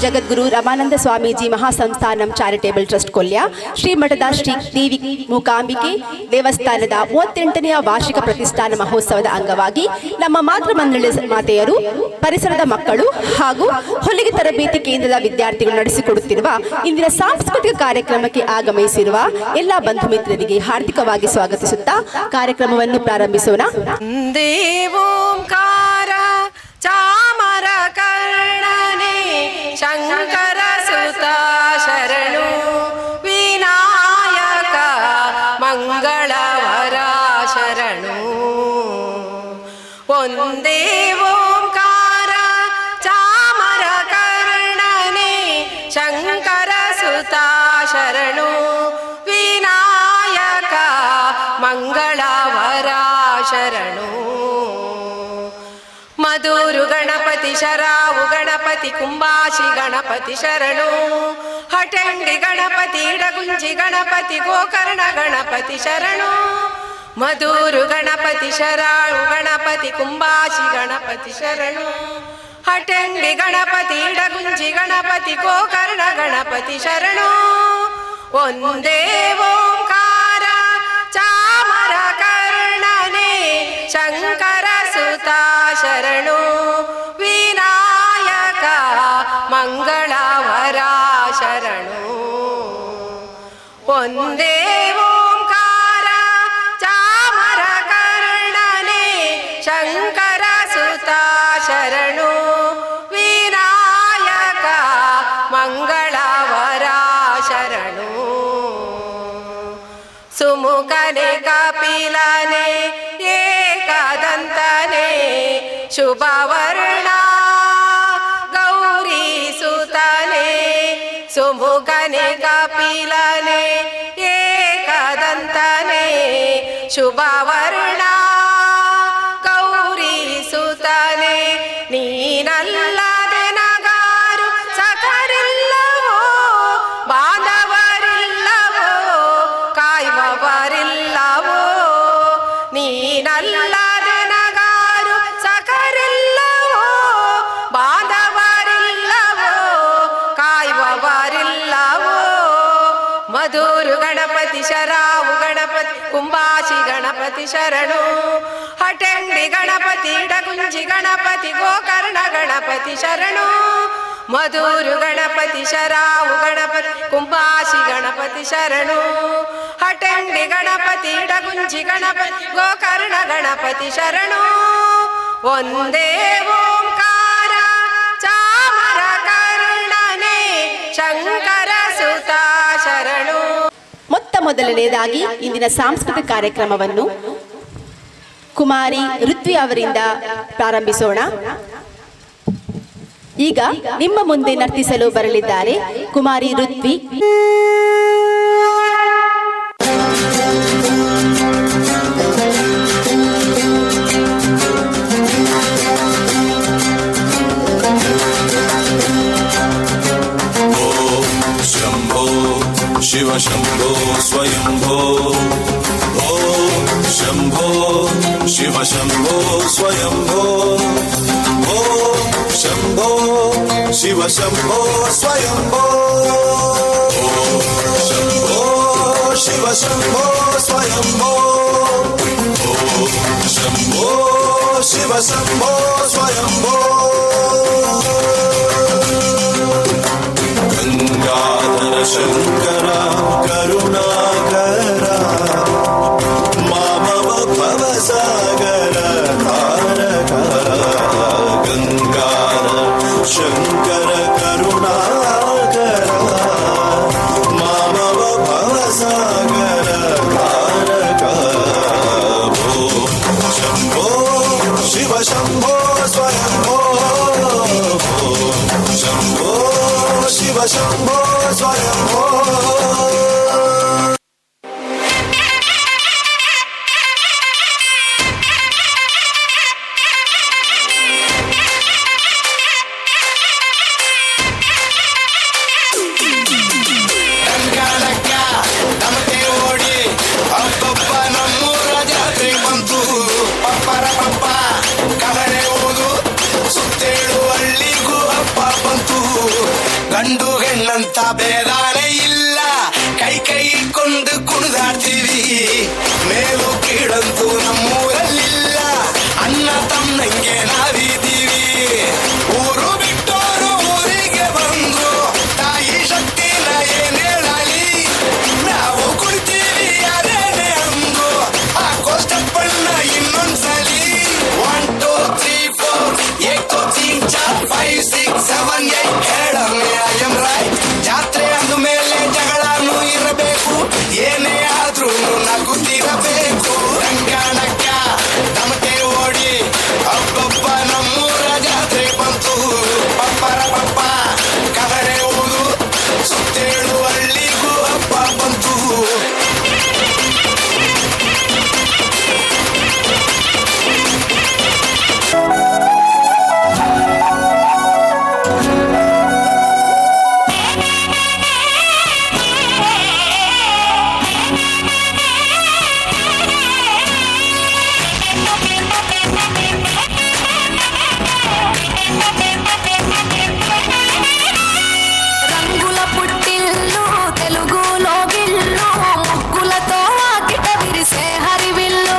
ಜಗದ್ಗುರು Ramananda Swamiji ಮಹಾಸಂಸ್ಥಾನಂ charitable trust Kolya ಶ್ರೀಮಠದ ಶ್ರೀ ದೇವಿ ಮೂಕಾಂಬಿಕೆ ದೇವಸ್ಥಾನದ 38ನೇ ವಾರ್ಷಿಕ ಪ್ರತಿಷ್ಠಾನ ಮಹೋತ್ಸವದ ಅಂಗವಾಗಿ ನಮ್ಮ ಮಾತೃ ಮಂಡಳಿ ಮಾತೆಯರು, ಪರಿಸರದ ಮಕ್ಕಳು ಹಾಗೂ ಹೊಲಿಗೆ ತರಬೇತಿ ಕೇಂದ್ರದ ವಿದ್ಯಾರ್ಥಿಗಳು ನಡೆಸಿಕೊಡುತ್ತಿರುವ ಇಂದಿನ ಸಾಂಸ್ಕೃತಿಕ ಕಾರ್ಯಕ್ರಮಕ್ಕೆ ಆಗಮಿಸಿರುವ ಎಲ್ಲ ಬಂಧು ಮಿತ್ರರಿಗೆ ಹಾರ್ದಿಕವಾಗಿ ಸ್ವಾಗತಿಸುತ್ತಾ ಕಾರ್ಯಕ್ರಮವನ್ನು ಪ್ರಾರಂಭಿಸೋಣ. ದೇವೋಂಕಾರ ಚಾಮರ ಕರ್ಣನೆ ಶಂಕರ ಸುತ ಶರಣು ವಿನಾಯಕ ಮಂಗಳವರ ಶರಣು. ಒಂದೇ ಓಂಕಾರ ಚಾಮರ ಕರ್ಣನೆ ಶಂಕರ ಸುತ ಶರಣು ವಿನಾಯಕ ಮಂಗಳವರ ಶರಣು. ಮಧುರು ಗಣಪತಿ ಶರಾವು ಗಣಪತಿ ಕುಂಬಾಶಿ ಗಣಪತಿ ಶರಣು. ಹಟಂಡಿ ಗಣಪತಿ ಇಡಗುಂಜಿ ಗಣಪತಿ ಗೋಕರ್ಣ ಗಣಪತಿ ಶರಣು. ಮಧುರು ಗಣಪತಿ ಶರಾವು ಗಣಪತಿ ಕುಂಬಾಶಿ ಗಣಪತಿ ಶರಣು. ಹಟಂಡಿ ಗಣಪತಿ ಇಡಗುಂಜಿ ಗಣಪತಿ ಗೋಕರ್ಣ ಗಣಪತಿ ಶರಣು. ಒಂದೇ ಓಂಕಾರ ಚಾಮರ ಕರ್ಣನೆ ಶಂಕರ ಸುತ ಶರಣು ವಿನಾಯಕ ಮಂಗಳವರ ಶರಣು. ಒಂದೇ ಓಂಕಾರ ಚಾಮರ ಕರ್ಣನೆ ಶಂಕರ ಸುತ ಶರಣು ವಿನಾಯಕ ಮಂಗಳವರ ಶರಣು. ಸುಮುಖನೆ ಕಪಿಲನೆ ಏಕದಂತನೆ ಶುಭವರ್ಣ ಗೌರಿ ಸುತನೆ. ಸುಮುಖನೆ ಕಪಿಲನೆ ಏಕದಂತನೆ ಶುಭವರ್ಣ ಗೌರಿ ಸುತನೆ. ನೀನಲ್ಲದೆ ನಗಾರು ಸಖರಿಲ್ಲವೋ ಬಾಂಧವರಿಲ್ಲವೋ ಕಾಯುವವರಿಲ್ಲವೋ. ನೀನಲ್ಲದೆ ನಗಾರು ಸಖರಿಲ್ಲವೋ ಬಾಂಧವರಿಲ್ಲವೋ ಕಾಯುವವರಿಲ್ಲವೋ. ಮಧುರು ಗಣಪತಿ ಶರಾವು ಗಣಪತಿ ಕುಂಬಾಶಿ ಗಣಪತಿ ಶರಣು. ಹಟಂಡಿ ಗಣಪತಿ ಇಡಗುಂಜಿ ಗಣಪತಿ ಗೋಕರ್ಣ ಗಣಪತಿ ಶರಣು. ಮಧುರು ಗಣಪತಿ ಶರಾವು ಗಣಪತಿ ಕುಂಬಾಶಿ ಗಣಪತಿ ಶರಣು. ಹಟಂಡಿ ಗಣಪತಿ ಇಡಗುಂಜಿ ಗಣಪತಿ ಗೋಕರ್ಣ ಗಣಪತಿ ಶರಣು. ಒಂದೇ ಓಂಕಾರ ಚಾಮರ ಕರ್ಣನೆ ಶಂಕರ ಸುತ ಶರಣು. ಮೊದಲನೆಯದಾಗಿ ಇಂದಿನ ಸಾಂಸ್ಕೃತಿಕ ಕಾರ್ಯಕ್ರಮವನ್ನು ಕುಮಾರಿ ಋತ್ವಿ ಅವರಿಂದ ಪ್ರಾರಂಭಿಸೋಣ. ಈಗ ನಿಮ್ಮ ಮುಂದೆ ನರ್ತಿಸಲು ಬರಲಿದ್ದಾರೆ ಕುಮಾರಿ ಋತ್ವಿ. ಶಿವ ಶಂಭೋ ಸ್ವಯಂಭೋ. ಓಂ ಶಂಭೋ ಶಿವ ಶಂಭೋ ಸ್ವಯಂಭೋ. ಓಂ ಶಂಭೋ ಶಿವ ಶಂಭೋ ಸ್ವಯಂಭೋ. ಓಂ ಶಂಭೋ ಶಿವ ಶಂಭೋ ಸ್ವಯಂಭೋ. ಓಂ ಶಂಭೋ ಶಿವ ಶಂಭೋ ಸ್ವಯಂಭೋ. ಗಂಗಾಧರ ಶಂಕರ ಕರುಣಾಕರ ಮಾಮವ ಭವಸಾಗರ ತಾರಕ. ಗಂಗಾಧರ ಶಂಕರ ಕರುಣಾಕರ ಮಾಮವ ಭವಸಾಗರ ತಾರಕ. ಓಂ ಶಂಭೋ ಶಿವ ಶಂಭೋ ಸ್ವಯಂಭೋ. ಶಂಭೋ ಶಿವ ಶಂಭೋ ಸ್ವಯಂಭೋ. ಕವರೆ ಓದು ಸುತ್ತೇಳು ಹಳ್ಳಿಗೂ ಹಬ್ಬ ಬಂತು. ಗಂಡು ಹೆಣ್ಣಂತ ಬೇದಾನೆ ಇಲ್ಲ, ಕೈ ಕೈ ಕೊಂಡು ಕುಣಿದಾಡ್ತೀವಿ. ಮೇಲು ಕೀಳಂತೂ ನಮ್ಮೂರಲ್ಲಿಲ್ಲ, ಅಣ್ಣ ತಮ್ಮಂಗೆ ನಾವಿದ್ದೀವಿ. ಊರು ಬಿಟ್ಟೋರು ಊರಿಗೆ ಬಂದ್ರು, ತಾಯಿ ಶಕ್ತಿನ ಏನ್ ಹೇಳಲಿ. ನಾವು ಕುಡ್ತೀವಿ ಅದೇನೆ ಅಂದು, ಹಾಕೋ ಸ್ಟೆಪ್ಪನ್ನ ಇನ್ನೊಂದ್ಸಲಿ. 1 2 3 4 1 2 3 4 5 6 7 8 ಹೇಳಮ್ಮೆ ಐ ಆಮ್ ರೈಟ್. ಜಾತ್ರೆ ಅಂದ ಮೇಲೆ ಜಗಳನೂ ಇರಬೇಕು, ಏನೇ ಆದ್ರೂ ನಗುತ್ತಿರಬೇಕು. ರಂಗಾಣಕ್ಕ ತಮಟೆ ಓಡಿ ಹಬ್ಬಬ್ಬ ನಮ್ಮೂರ ಜಾತ್ರೆ ಬಂತು. ಪಪ್ಪರ ಪಪ್ಪ ಕವರೆ ಊರು ಸುತ್ತೇಳು ಹಳ್ಳಿಗೂ ಹಬ್ಬ ಬಂತು. రంగుల పుట్టిల్లు తెలుగులో గిల్లు, ముగ్గులతో వాకిట విరిసే హరివిల్లు.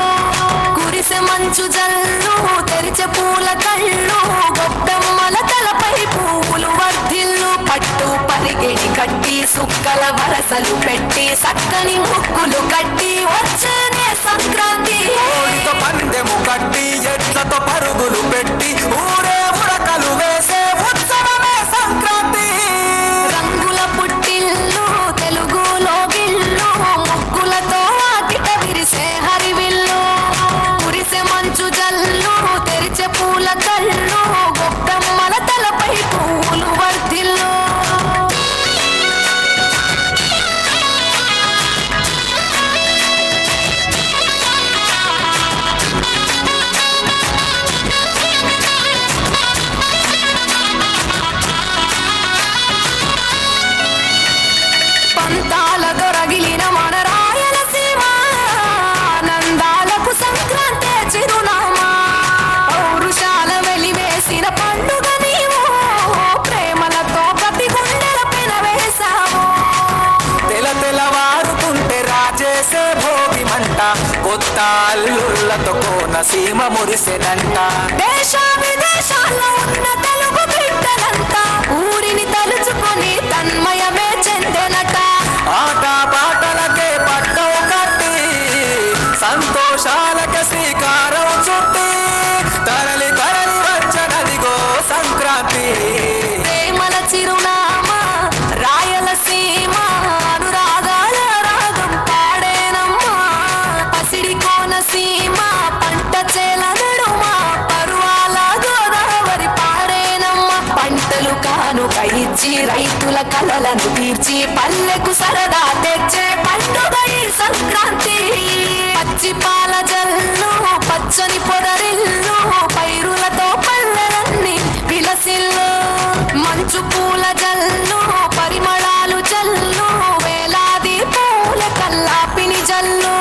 కురిసె మంచు జల్లు తెరిచే పూల కళ్ళు, గొబ్బెమ్మల తలపై పువ్వులు వర్ధిల్లు. పట్టు పరిగెడి కట్టి సుక్కల వరసలు పెట్టి, సక్కని ముగ్గులు కట్టి వచ్చేనే సంక్రాంతి. కోడితో పందెము కట్టి ఎట్లతో పరుగులు పెట్టి, ఊరే ఉరకలు వేసే ఉత్సవమే సంక్రాంతి. రంగుల పుట్టిల్లు తెలుగులో గిల్లు, ముగ్గులతో వాకిట విరిసే హరివిల్లు. కురిసె మంచు జల్లు తెరిచే పూల కళ్ళు, గొబ్బెమ్మల తలపై పువ్వులు వర్ధిల్లు. పంతాల దొరగిలిన మన రాయలసీమ, ఆనందాలకు సంక్రాంతి చిరునామా. పౌరుషాల వెలివేసిన పండుగ నీవు, ప్రేమలతో ప్రతి గుండెల పెనవేశావు. తెలవారుతుంటే రాజేసే భోగి మంట, కొత్త అల్లుళ్ళతో కోనసీమ మురిసెనంట. దేశ విదేశాల్లో ఉన్న తెలుగు బిడ్డలంతా ఊరిని తలుచుకొని తన్మయమే చెందెనట. ఆట పాటలకే పట్టం కట్టి, సంతోషాలకే శ్రీకారం చుట్టి, తరలి తరలి వచ్చనదిగో సంక్రాంతి. ప్రేమల చిరునామా రాయలసీమ, అనురాగాల రాగం పాడేనమ్మా. పసిడి కోనసీమ పంట చేల నడుమ, పరువాల గోదావరి పాడేనమ్మా. పంటలు కానుక ఇచ్చి రైతుల కలలను తీర్చి, పల్లెకు సరదా తెచ్చే పండుగ ఈ సంక్రాంతి. పచ్చి పాల జల్లు పచ్చని పొదరిల్లు, పైరులతో పల్లెలన్నీ విలసిల్లు. మంచు పూల జల్లు పరిమళాలు జల్లు, వేలాది పూల కల్లాపిని జల్లు.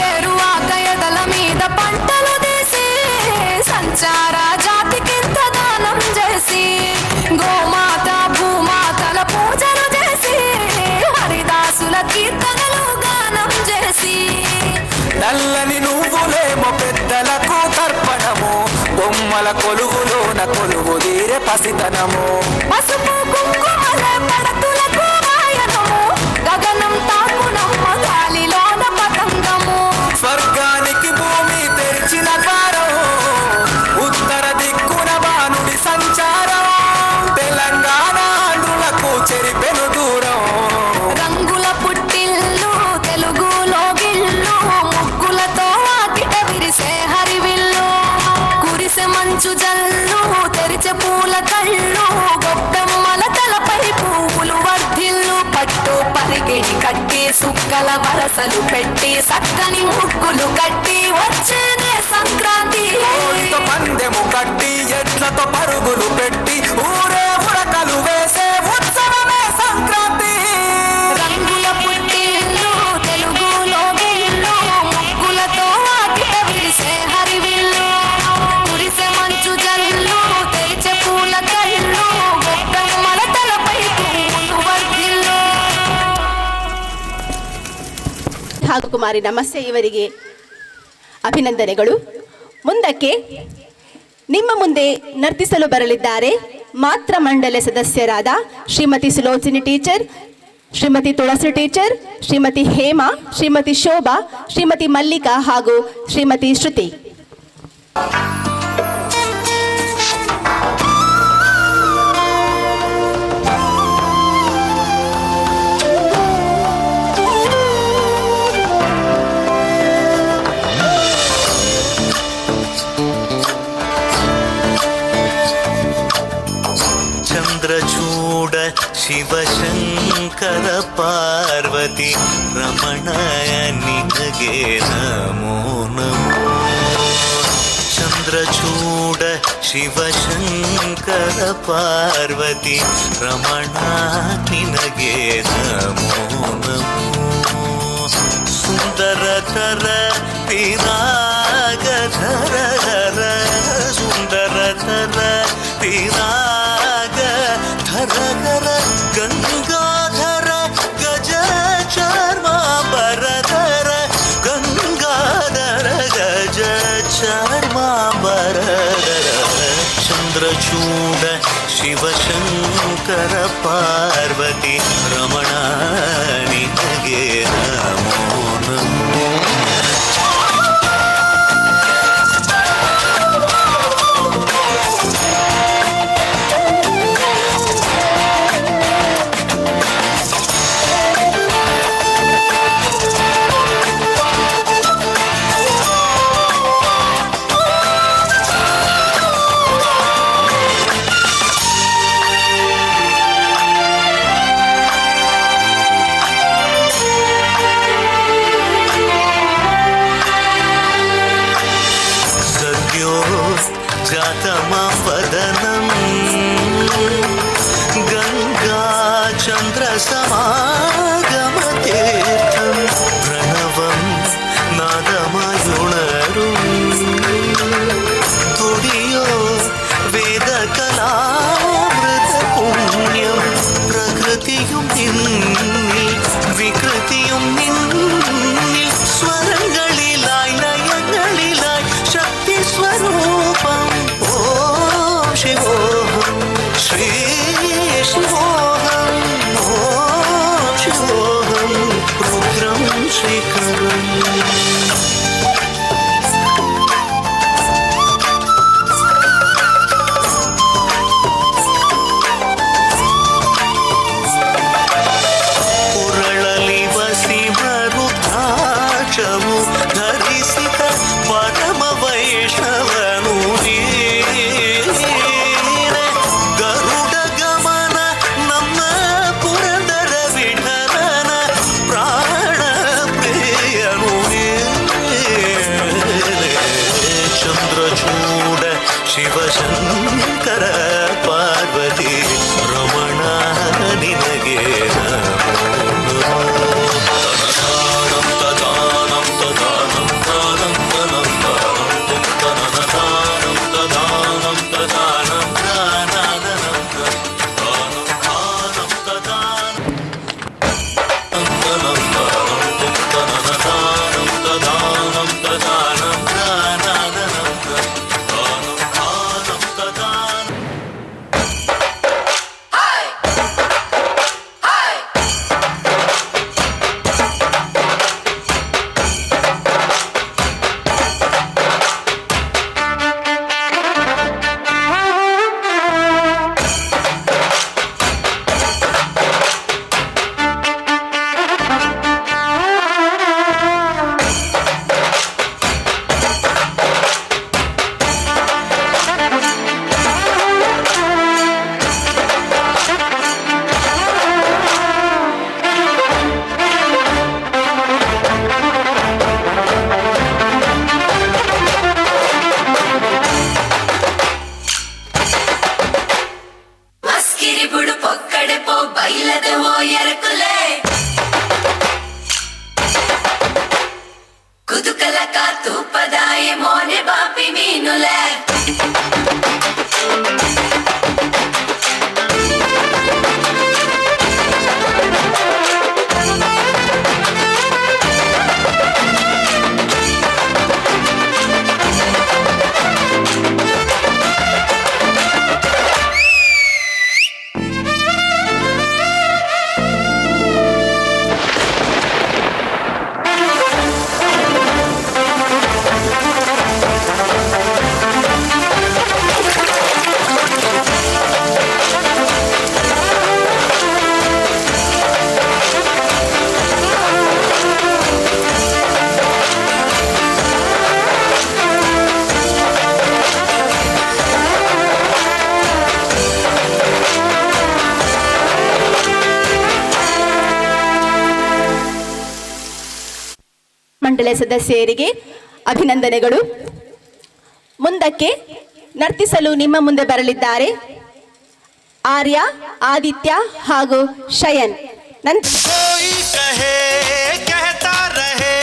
ఏరువాక ఎదల మీద పంటలు తీసి, సంచార జాతికింత దానం చేసి, గోమాత భూమాతల పూజలు చేసి, హరిదాసుల కీర్తనలు గానం చేసి. నల్లని నువ్వులేమో పెద్దలకు తర్పణము, బొమ్మల కొలువులోన కొలువు తీరే పసితనము. పసుపు కుంకుమల పడతులకు వాయనము, గగనం తాకునమ్మ గాలిలోన పతంగము. స్వర్గానికి భూమి తెరిచిన ద్వారం, ఉత్తర దిక్కున బాణుడి సంచారం. తెలంగాణ ఆంధ్రులకు చెరిపెను దూరం. రంగుల పుట్టిల్లు తెలుగులో గిల్లు, ముగ్గులతో వాకిట విరిసే హరివిల్లు. కురిసె మంచు జల్లు తెరిచే పూల కళ్ళు, గొబ్బెమ్మల తలపై పువ్వులు వర్ధిల్లు. పట్టు పరిగెడి కట్టి సుక్కల వరసలు పెట్టి, సక్కని ముగ్గులు కట్టి వచ్చేనే సంక్రాంతి. కోడితో పందెము కట్టి ఎట్లతో పరుగులు పెట్టి, ఊరే ఉరకలు వేసే ఉత్సవం ಹಾಗೂ ಕುಮಾರಿ ನಮಸ್ತೆ ಇವರಿಗೆ ಅಭಿನಂದನೆಗಳು. ಮುಂದಕ್ಕೆ ನಿಮ್ಮ ಮುಂದೆ ನರ್ತಿಸಲು ಬರಲಿದ್ದಾರೆ ಮಾತ್ರ ಮಂಡಲ ಸದಸ್ಯರಾದ ಶ್ರೀಮತಿ ಸುಲೋಚಿನಿ ಟೀಚರ್, ಶ್ರೀಮತಿ ತುಳಸಿ ಟೀಚರ್, ಶ್ರೀಮತಿ ಹೇಮಾ, ಶ್ರೀಮತಿ ಶೋಭಾ, ಶ್ರೀಮತಿ ಮಲ್ಲಿಕಾ ಹಾಗೂ ಶ್ರೀಮತಿ ಶ್ರುತಿ. ಚಂದ್ರಚೂಡ ಶಿವಶಂಕರ ಪಾರ್ವತಿ ರಮಣಯ ನಿನಗೆ ನಮೋ ನಮೋ. ಚಂದ್ರಚೂಡ ಶಿವಶಂಕರ ಪಾರ್ವತಿ ರಮಣ ನಿನಗೆ ನಮೋ ನಮೋ. ಸುಂದರತರ ಪಿರಾಗಧರ ಹರ ಸುಂದರತರ ಪಿರಾಗ ಧರ ಗಂಗಾಧರ ಗಜ ಚರ್ಮಾಂಬರಧರ ಗಂಗಾಧರ ಗಜ ಚರ್ಮಾಂಬರಧರ. ಚಂದ್ರಚೂಡ ಶಿವಶಂಕರ ಪಾರ್ವತಿ ರಮಣ ನಿನಗೆ ನಮೋ ನಮೋ. जातमवदनं गंगा चंद्र समागमतीर्थं प्रणवं नादमयुणरुं तुडियो वेदकलामृत पुण्यं प्रकृतियुं निन्निल विकृतियुं निन्निल स्वरंगलिलाय लयंगलिलाय शक्ति स्वरूपं शिवोहं श्री शिवोहं ओम शिवोहं रुद्रं श्रीकरम्. ಉರಳಲಿ ವಸಿಮರುದ್ರಾಕ್ಷವು ಧರಿಸಿದ ಪರಮ ವೈಷ್ಣವನು ಗರುಡ ಗಮನ ನಮ್ಮ ಪುರಂದರ ವಿಠಲನ ಪ್ರಾಣ ಪ್ರಿಯನು. ಚಂದ್ರಚೂಡ ಶಿವಶಂಕರ ಪಾರ್ವತಿ ರಮಣ ನಿನಗೆ ಮಂಡಳಿ ಸದಸ್ಯರಿಗೆ ಅಭಿನಂದನೆಗಳು. ಮುಂದಕ್ಕೆ ನರ್ತಿಸಲು ನಿಮ್ಮ ಮುಂದೆ ಬರಲಿದ್ದಾರೆ ಆರ್ಯ, ಆದಿತ್ಯ ಹಾಗೂ ಶಯನ್. कोई कहे कहता रहे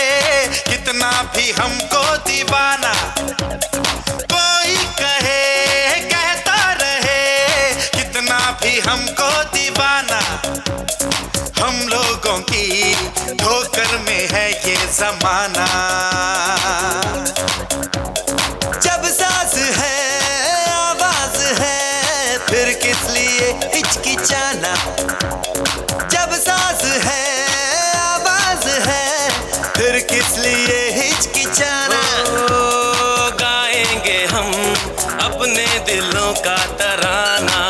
कितना भी हमको दीवाना, कोई कहे कहता रहे कितना भी हमको दीवाना, हम लोगों की ठोकर में है ये जमाना. जब सास है आवाज है फिर किस लिए हिचकिचाना, जब सास है आवाज है फिर किस लिए हिचकिचाना. गाएंगे हम अपने दिलों का तराना,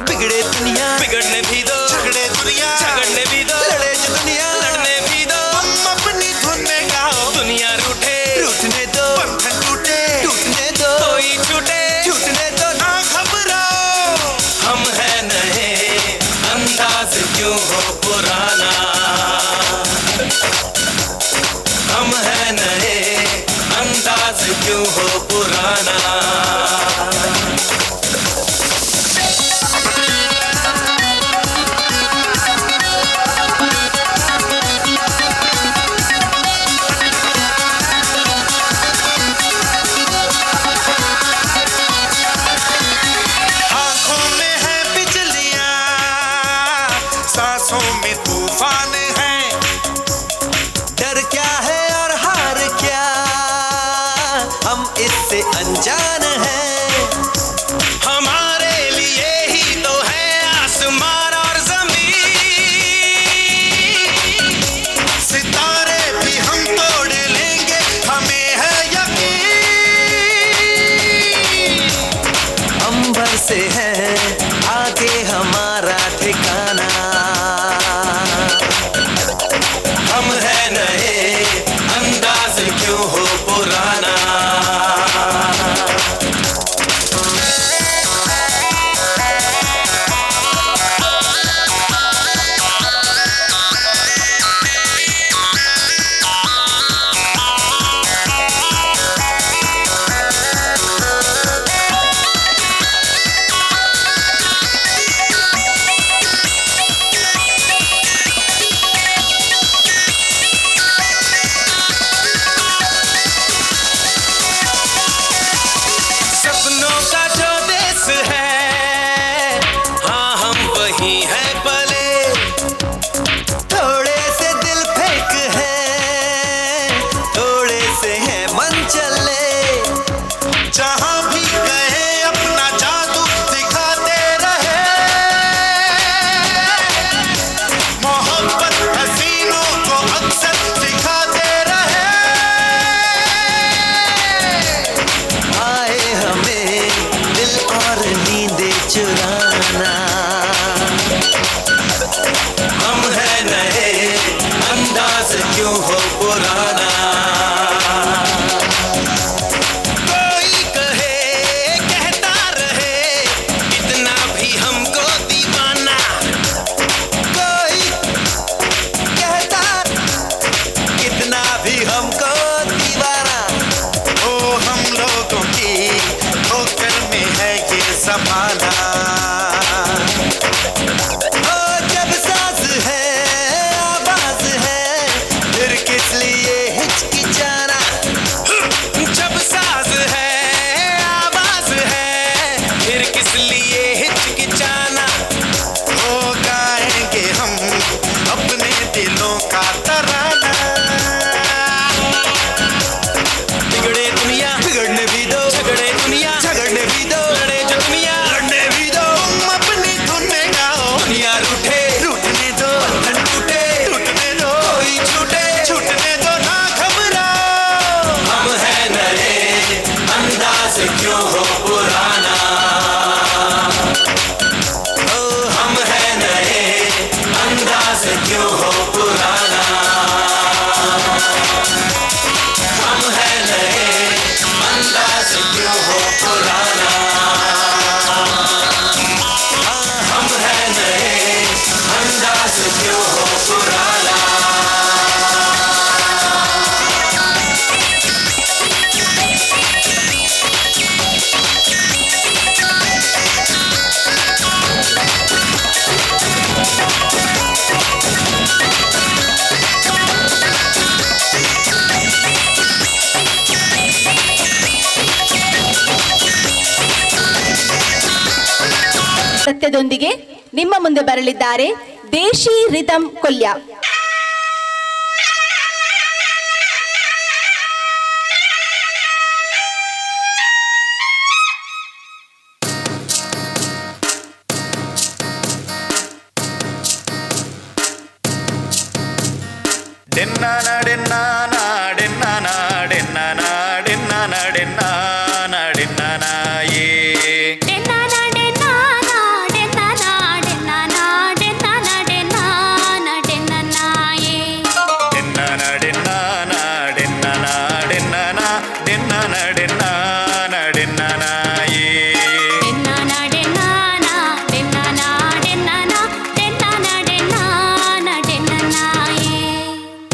बिगड़े दुनिया बिगड़ने भी दो, झगड़े दुनिया झगड़ने भी दो, लड़े जो दुनिया लड़ने भी दो. हम अपनी धुन में गाओ, दुनिया रूठे रूठने दो, बंधन टूटे टूटने दो, कोई छूटे छूटने दो, ना घबराओ. हम है नए अंदाज क्यों हो पुराना, हम है नए अंदाज क्यों हो पुराना. आंखों में है बिजलियां, सांसों में तूफान है, डर क्या है और हार क्या हम इससे अनजान हैं. हमारे लिए ही तो है आसमान और जमीन, सितारे भी हम तोड़ लेंगे हमें है यकीन. अंबर से है आगे हमारा ठिकाना, हम है नए अंदाज क्यों हो पुराना. ನೃತ್ಯದೊಂದಿಗೆ ನಿಮ್ಮ ಮುಂದೆ ಬರಲಿದ್ದಾರೆ ದೇಶಿ ರಿದಮ್ ಕೊಲ್ಯ.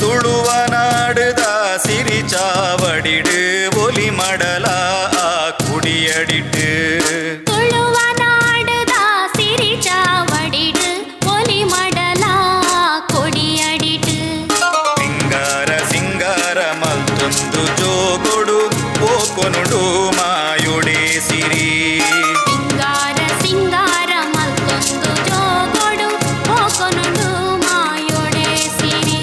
ತುಳುವನಾಡುದ ಸಿರಿ ಚಾವಡಿಡು ಒಲಿ ಮಡಲ ಕುಡಿಯಡಿಟ್ಟು ತುಳುವನಾಡುದ ಸಿರಿ ಚಾವಡಿಡು ಒಲಿ ಮಡಲ ಕೊಡಿಯಡಿಟ್ಟು ಸಿಂಗಾರ ಸಿಂಗಾರ ಮಲ್ತೊಂದು ಜೋಗೊಡು ಓಕೊನುಡು ಮಾಯುಡೆ ಸಿರಿ ಸಿಂಗಾರ ಸಿಂಗಾರ ಮಲ್ತೊಂದು ಜೋಗೊಡು ಹೋಕೊನುಡು ಮಾಯೊಡೆ ಸಿರಿ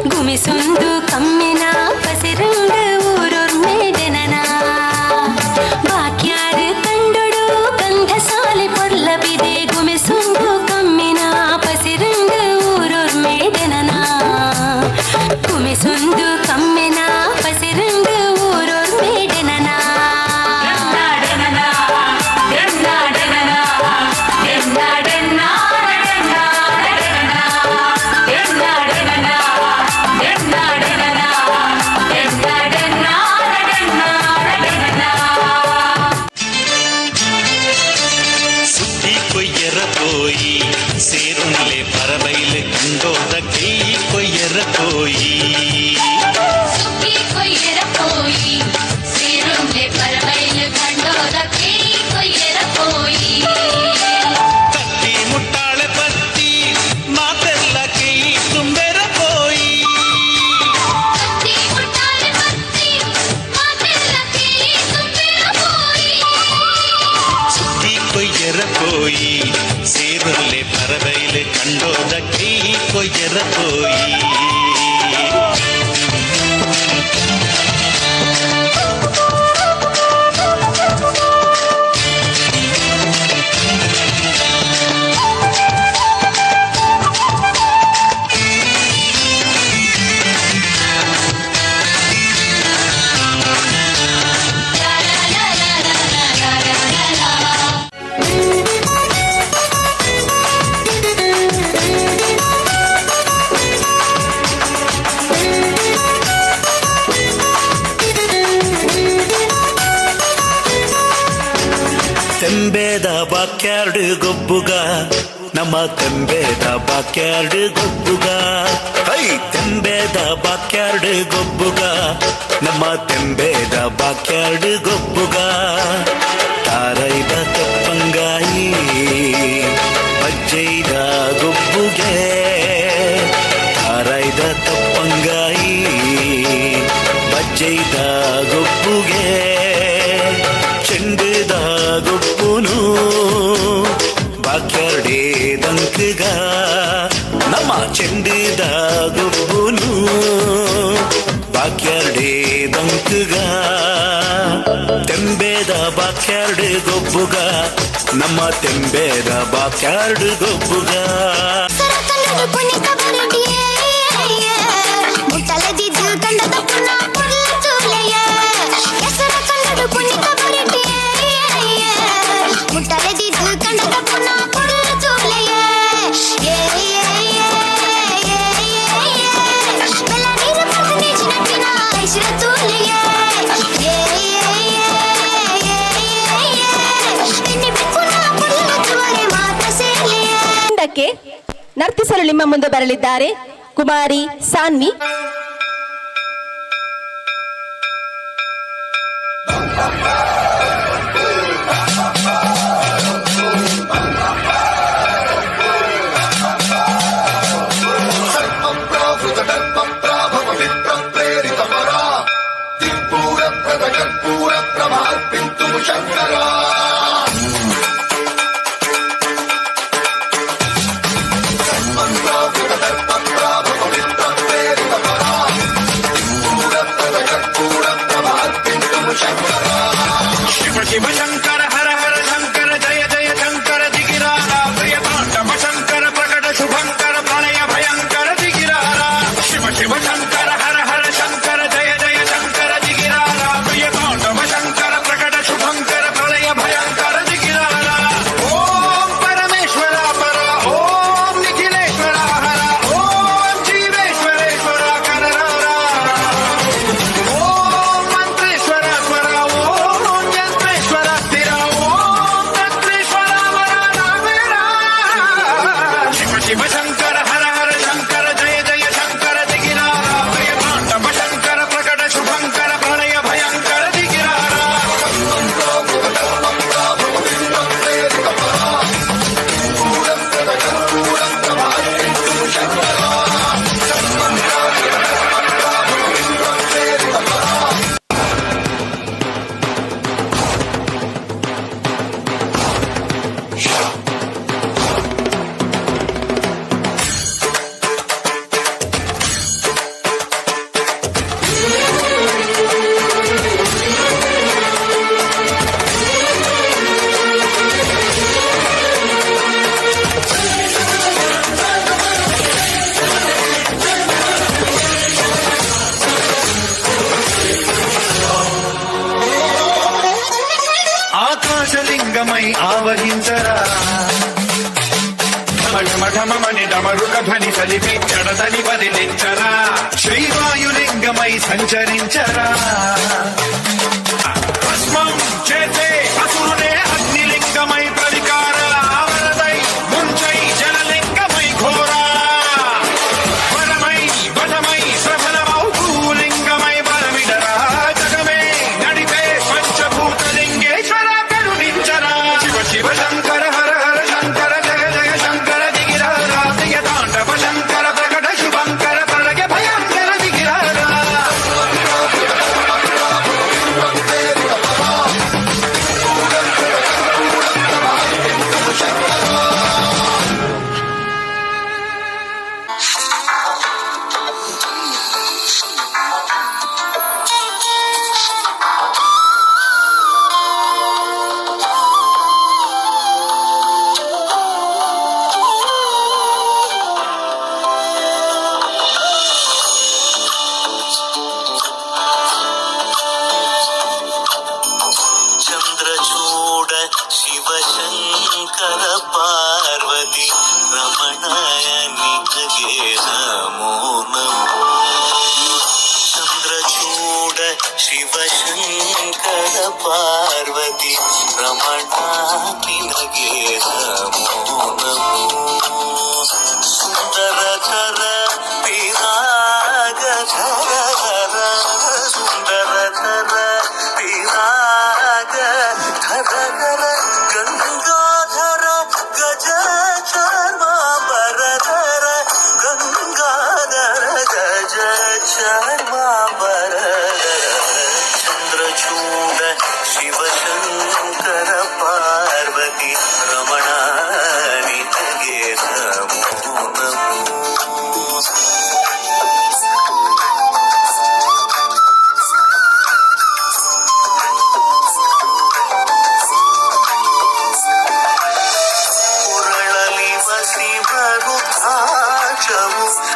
ಗುಮಿಸೊಂದು ಕಮ್ಮಿನ ಪಸಿರಂಗ ಊರೊರ್ ಮೇಡೆನನ ಬಾಕ್ಯಾರ ಕಂಡೊಡು ಗಂಧ ಸಾಲೆ ಪೊರ್ಲಬಿದೆ ಗುಮಿಸೊಂದು ಕಮ್ಮಿನ ಪಸಿರಂಗ ಊರೊರ್ ಮೇಡೆನನ ಗುಮಿಸೊಂದು ಕಮ್ಮಿನ ಪಸಿರಂಗ ಊರೊರ್ ಮೇಡೆನನ ಸೇರುಂಲೆ ಪರಬೈಲೆ ಕಂಡೋದ ಕೈ ಕೊಯ್ಯರ ಕೋಯಿ ಕೊಯ್ಯರ ಕೋಯಿ ಸೇರುಂಲೆ ಪರಬೈಲು ಕಂಡೋದ ಕೈ ಕೊಯ್ಯರ ಕೋಯಿ ಕತ್ತಿ ಮುಟ್ಟಾಳೆ ಪತ್ತಿ ಮಾತೆಲ್ಲ ಕೈ ತುಂಬೆರ ಕೋಯಿ ಕತ್ತಿ ಮುಟ್ಟಾಳೆ ಪತ್ತಿ ಮಾತೆಲ್ಲ ಕೈ ತುಂಬೆರ ಕೋಯಿ ಸುತ್ತಿ ಕೊಯ್ಯರ ಕೋಯಿ ಸೇರುಂಲೆ ಪರಬೈಲೆ ಕಂಡೋದ ಕೈ ಕೊಯ್ಯರ ಕೋಯಿ ತೆಂಬೇದ ಬಾಕ್ಯಾರ್ಡ್ ಗೊಬ್ಬುಗ ನಮ್ಮ ತೆಂಬೇದ ಬಾಕ್ಯಾರ್ಡ್ ಗೊಬ್ಬುಗ ಹೈ ತೆಂಬೇದ ಬಾಕ್ಯಾರ್ಡ್ ಗೊಬ್ಬುಗ ನಮ್ಮ ತೆಂಬೇದ ಬಾಕ್ಯಾರ್ಡ್ ಗೊಬ್ಬುಗ ತಾರೈದ ತಪ್ಪಂಗಾಯಿ ಬಜ್ಜೈದ ಗೊಬ್ಬುಗೆ ತಾರೈದ ತಪ್ಪಂಗಾಯಿ ಬಜ್ಜೈದ ಗೊಬ್ಬುಗೆ ಚೆಂಡುದ ಗೊಬ್ಬುನು ಬಾಕ್ಯಾರ್ಡೆ ದಂಕಗ ನಮ್ಮ ಚೆಂಡುದ ಗೊಬ್ಬುನು ಬಾಕ್ಯಾರ್ಡೆ ದಂಕಗ ತೆಂಬೇದ ಬಾಕ್ಯಾರ್ಡ್ ಗೊಬ್ಬುಗ ನಮ್ಮ ತೆಂಬೇದ ಬಾಕ್ಯಾರ್ಡ್ ಗೊಬ್ಬುಗ ಕಂಡದ ಪುನಃ ಪುಲ್ಲ ತೂಲೆಯ ಹೆಸರ ಕನ್ನಡು ಪುಣ್ಯದ ಬರಟಿಯೇ ಮುಟ್ಟಲೆದಿದ್ದು ಕಂಡದ ಪುನಃ ಪುಲ್ಲ ತೂಲೆಯ ಬೆಲ್ಲ ನೀರು ಬಂದು ನೆಚ್ಚಿನ ಹೆಸರ ತೂಲೆಯ ತಂಡಕ್ಕೆ ನರ್ತಿಸಲು ನಿಮ್ಮ ಮುಂದೆ ಬರಲಿದ್ದಾರೆ ಕುಮಾರಿ ಸಾನ್ವಿ. शिव शंकर हर हर शंकर जय जय शंकर दिगिरारा प्रिय तांडव शंकर प्रकट शुभंकर प्रणय भयंकर दिगिरारा शिव शिव शंकर हर हर शंकर जय जय शंकर दिगिरारा प्रिय तांडव शंकर प्रकट शुभंकर प्रणय भयंकर दिगिरारा ओम परमेश्वर पर ओम निखिलेश्वर हर ओम जीवेश्वरेश्वर कररारा ओम मंत्रेश्वर स्वर ओम यंत्रेश्वर स्थिर ओम तत्रेश्वर वरदामेरा शिव शिव शंकर हर हर शंकर जय जय शंकर दिगिरारा प्रिय तांडव शंकर प्रकट शुभंकर प्रणय भयंकर दिगिरारा ఆకాశలింగమై ఆవహించరా ఢమఢమని డమరుక ధ్వని సలిపి జడదని వదిలించరా శ్రీవాయులింగమై సంచరించరా భస్మం చేసే అసురునే అగ్నిలింగమై ప్రతికార ఆవరదై ముంచై జలలింగమై ఘోరా వరమై వటమై ప్రబలమౌ భూలింగమై బలమిడరా జగమే నడిపే పంచభూతలింగేశ్వర కరుణించరా శివ శివ శంకర హర హర శంకర జయ జయ శంకర దిగిరారా ప్రియ తాండవ శంకర ప్రకట శుభంకర ప్రణయ భయంకర దిగిరారా చంద్రచూడ శివశంకర పార్వతి రమణాయ నిజగే నమో నమో చంద్రచూడ శివశంకర పార్వతి రమణా నిజగే నమో నమో సుందరకర విరాగ ధర సుందరకర విరాగ ధర గంగాధర గజ చర్మాంబరధర గంగాధర గజ చర్మాంబరధర చంద్రచూడ శివశంకర పార్వతి రమణా నిజగే నమో నమో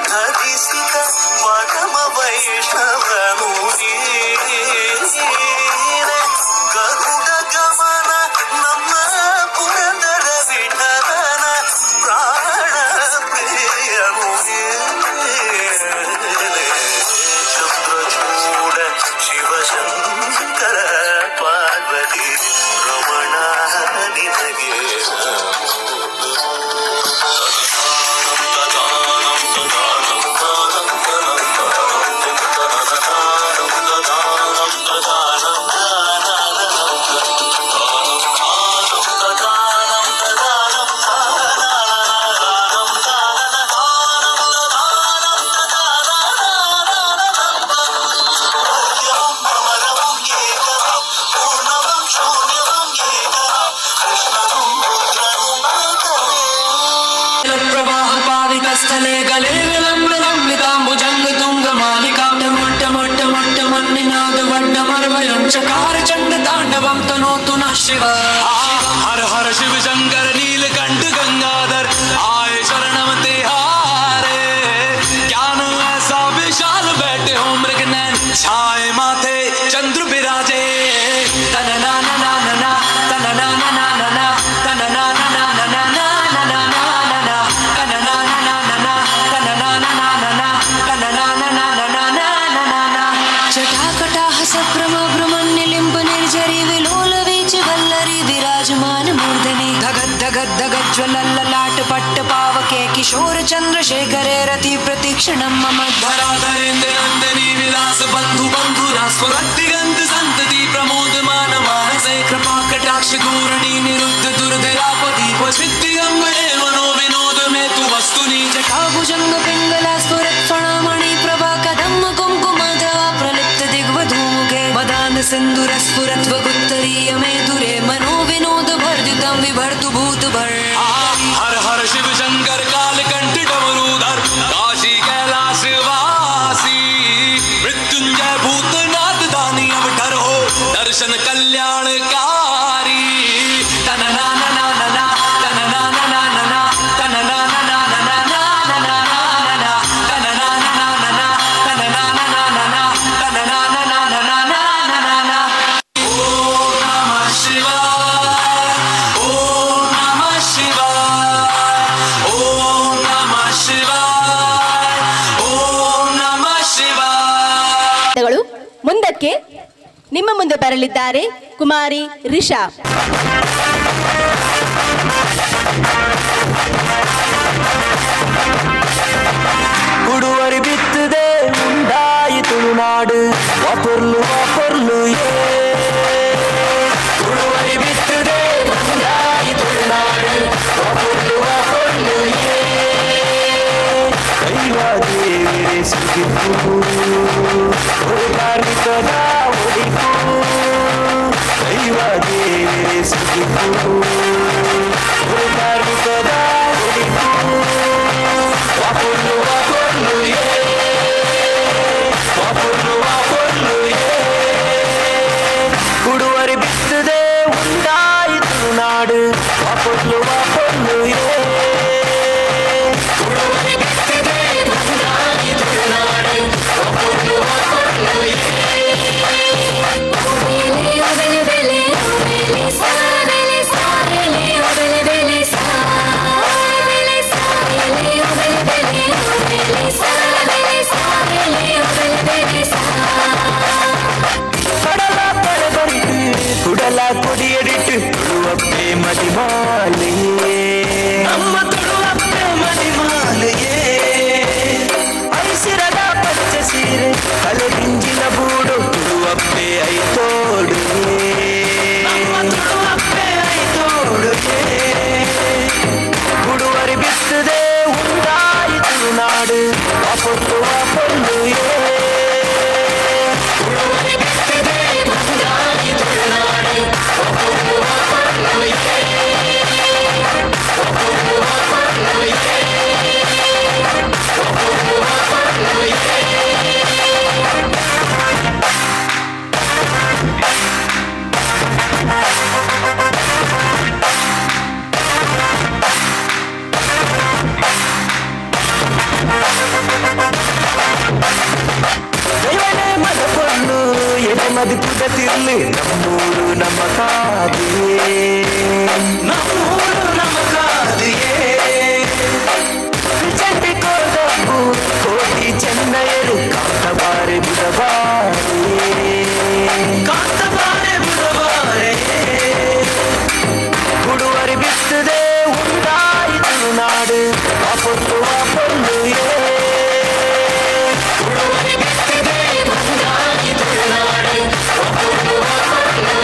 ಧರಿಸಿದ ಪರಮ ವೈಷ್ಣವ स्थले गले विलम्ब लम्बिताम्बुजङ्ग तुङ्ग मालिका टमट्ट मट्ट मट्ट मन्निनाद वड्डमर्वयं चकार चण्ड ताण्डवं तनोतु नः शिवा हर हर शिव शंकर नीलकंठ गंगाधर आए शरणम तिहारे ज्ञान ऐसा विशाल बैठे हो मृगनयन छाए माथे चंद्र विराजे तन ना ना ना ना तन ना ना ना ना तन ना ना ना ना ना ना ना ना तन ना ना ना ना तन ना ना ना ना तन ना ना ना ना ना ना जटाकटाह सप्रमभ्रमण्यलिम्ब निर्झरी विलोल वीच वल्लरी विराजमान मूर्धनि धगद धगद धगद ज्वलल्ललाट पट्ट पावके किशोर चंद्रशेखरे रति प्रतीक्षणं मम धराधरेन्द्र नंदिनी विलास बंधु बंधुरा स्वरक्तिगंध संतति प्रमोदमान मानसे कृपा कटाक्ष धूरणी निरुद्ध दुर्धरापति वसिद्धिगंबरे मनो विनोद में तु वस्तुनि जटाभुजंग पिंगला स्फुरत् फणामणि प्रभा कदम्ब कुंकुमधवा प्रलिप्त दिग्वधूमुखे मदान सिंधुर स्फुरत् वगुत्तरीय मेधुरे मनो विनोद भर्जितं विभर्तु भूत भर हर हर शिव शंकर कालकंठ डमरूधर काशी कैलाश वासी मृत्युंजय भूतनाथ दानी अवठर हो दर्शन कल्याणकारी तन ना ना ना ना तन ना ना ना ना तन ना ना ना ना ना तन ना ना ना ना तन ना ना ना ना तन ना ना ना ना ओम नमः शिवाय ओम नमः शिवाय ओम नमः शिवाय ओम नमः शिवाय ಗಳು ಮುಂದಕ್ಕೆ ನಿಮ್ಮ ಮುಂದೆ ಬರಲಿದ್ದಾರೆ ಕುಮಾರಿ ರಿಷಾ. ಉಡುವರಿ ಬಿತ್ತದೆ ಉಂಟಾಯಿತು ನಾಡು ವಾಪರ್ಲು ವಾಪರ್ಲು ಉಡುವರಿ ಬಿತ್ತದೆ ಉಂಟಾಯಿತು ನಾಡು ವಾಪರ್ಲು ವಾಪರ್ಲು ದೈವ ದೇವರೇ ಸುಗಿತ್ತು ಕಾರ್ಮಿಕದ ಒಡಿಪು ದೈವ ದೇವರೇ ಸುಗಿತ್ತು ಕಾರ್ಮಿಕದ ಒಡಿಪು ವಾಪರ್ಲು ವಾಪರ್ಲು ವಾಪರ್ಲು ವಾಪರ್ಲು ಕುಡುವರಿ ಬಿತ್ತದೆ ಉಂಟಾಯಿತು ನಾಡು ವಾಪರ್ಲು ವಾಪರ್ಲು ಕುಡುವರಿ ಬಿತ್ತದೆ ಉಂಟಾಯಿತು ನಾಡು ವಾಪರ್ಲು ವಾಪರ್ಲು ಕಡಲ ಪಡಬರಿತು ಕುಡಲ ಕೊಡಿಯಡಿಟ್ಟು ತುಳುವಪ್ಪೆ ಮದಿಮಾಲೆಯೇ ನಮ್ಮ ತುಳುವಪ್ಪೆ ಮದಿಮಾಲೆಯೇ ಐಸಿರದ ಪಚ್ಚ ಸೀರೆ ಕಲೆಗಿಂಜಿನ ಬೂಡು ತುಳುವಪ್ಪೆ ಐತೋಡು ನಮ್ಮ ತುಳುವಪ್ಪೆ ಐತೋಡುಗೆ ಕುಡುವರಿ ಬಿತ್ತದೆ ಉಂಟಾಯಿತು ನಾಡು ವಾಪರ್ಲು ವಾಪರ್ಲು ಕುಡುವರಿ ಬಿತ್ತದೆ ಉಂಟಾಯಿತು ನಾಡು ವಾಪರ್ಲು ವಾಪರ್ಲು ವಾಪರ್ಲು ವಾಪರ್ಲು ವಾಪರ್ಲು ವಾಪರ್ಲು ದೈವನೇ ಮದ ಪೊನ್ನು ಎಡೆ ಮದಿಪುದ ತಿರ್ಲಿ ನಮ್ಮೂರು ನಮ್ಮ ಕಾದಿಯೇ ನಮ್ಮೂರು ನಮ್ಮ ಕಾದಿಯೇ ಚಂಡಿ ಕೋದಪ್ಪು ಕೋಟಿ ಚೆನ್ನಯರು ಕಾಂತಬಾರೆ ಬುಧಬಾರೆ ಕಾಂತಬಾರೆ ಬುಧಬಾರೆ ಕುಡುವರಿ ಬಿತ್ತದೆ ಉಂಟಾಯಿತು ನಾಡು ವಾಪರ್ಲು ವಾಪರ್ಲು ಕುಡುವರಿ ಬಿತ್ತದೆ ಉಂಟಾಯಿತು ನಾಡು ವಾಪರ್ಲು ವಾಪರ್ಲು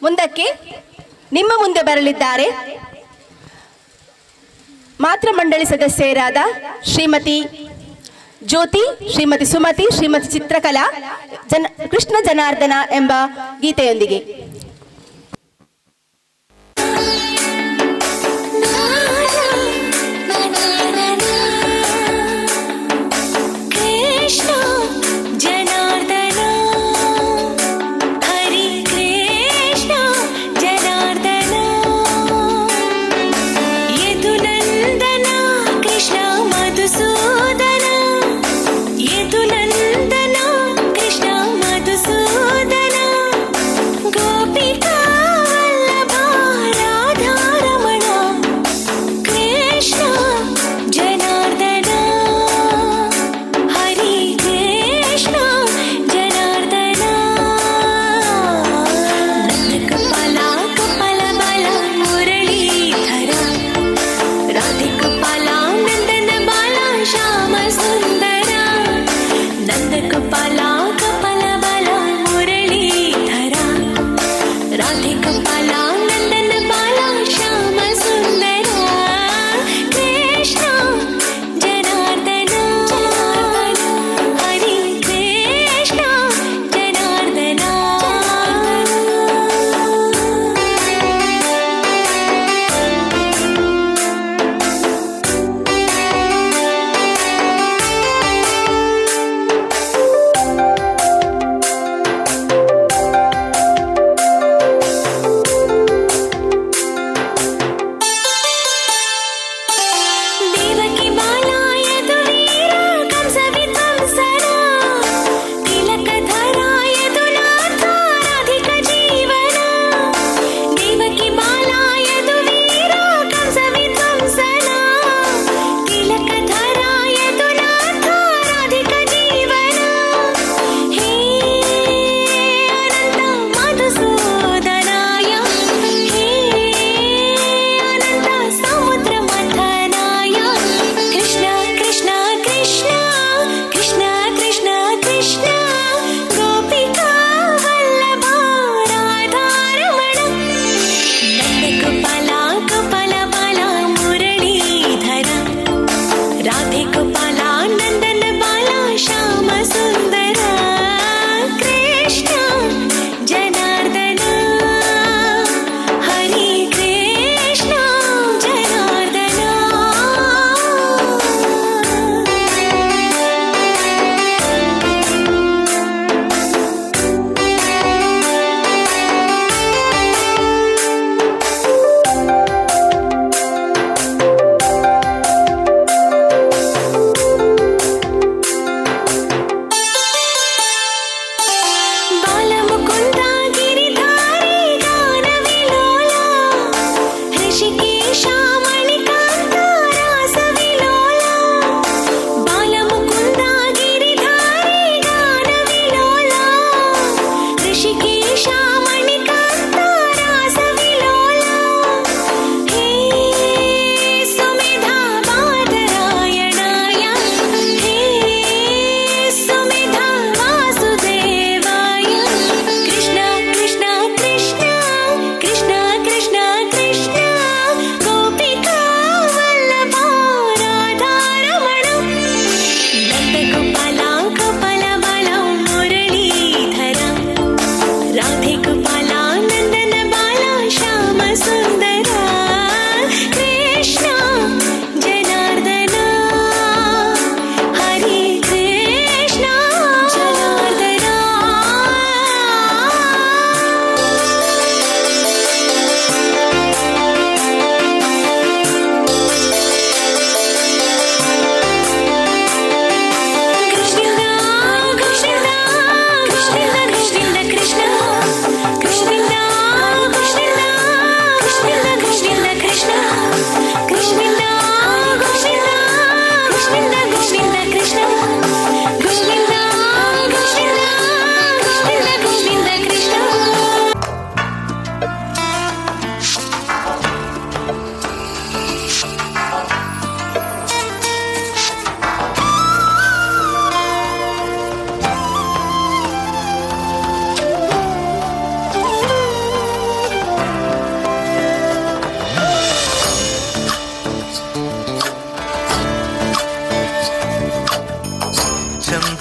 ಮುಂದಕ್ಕೆ ನಿಮ್ಮ ಮುಂದೆ ಬರಲಿದ್ದಾರೆ ಮಾತೃ ಮಂಡಳಿ ಸದಸ್ಯರಾದ ಶ್ರೀಮತಿ ಜ್ಯೋತಿ, ಶ್ರೀಮತಿ ಸುಮತಿ, ಶ್ರೀಮತಿ ಚಿತ್ರಕಲಾ, ಕೃಷ್ಣ ಜನಾರ್ದನ ಎಂಬ ಗೀತೆಯೊಂದಿಗೆ. Go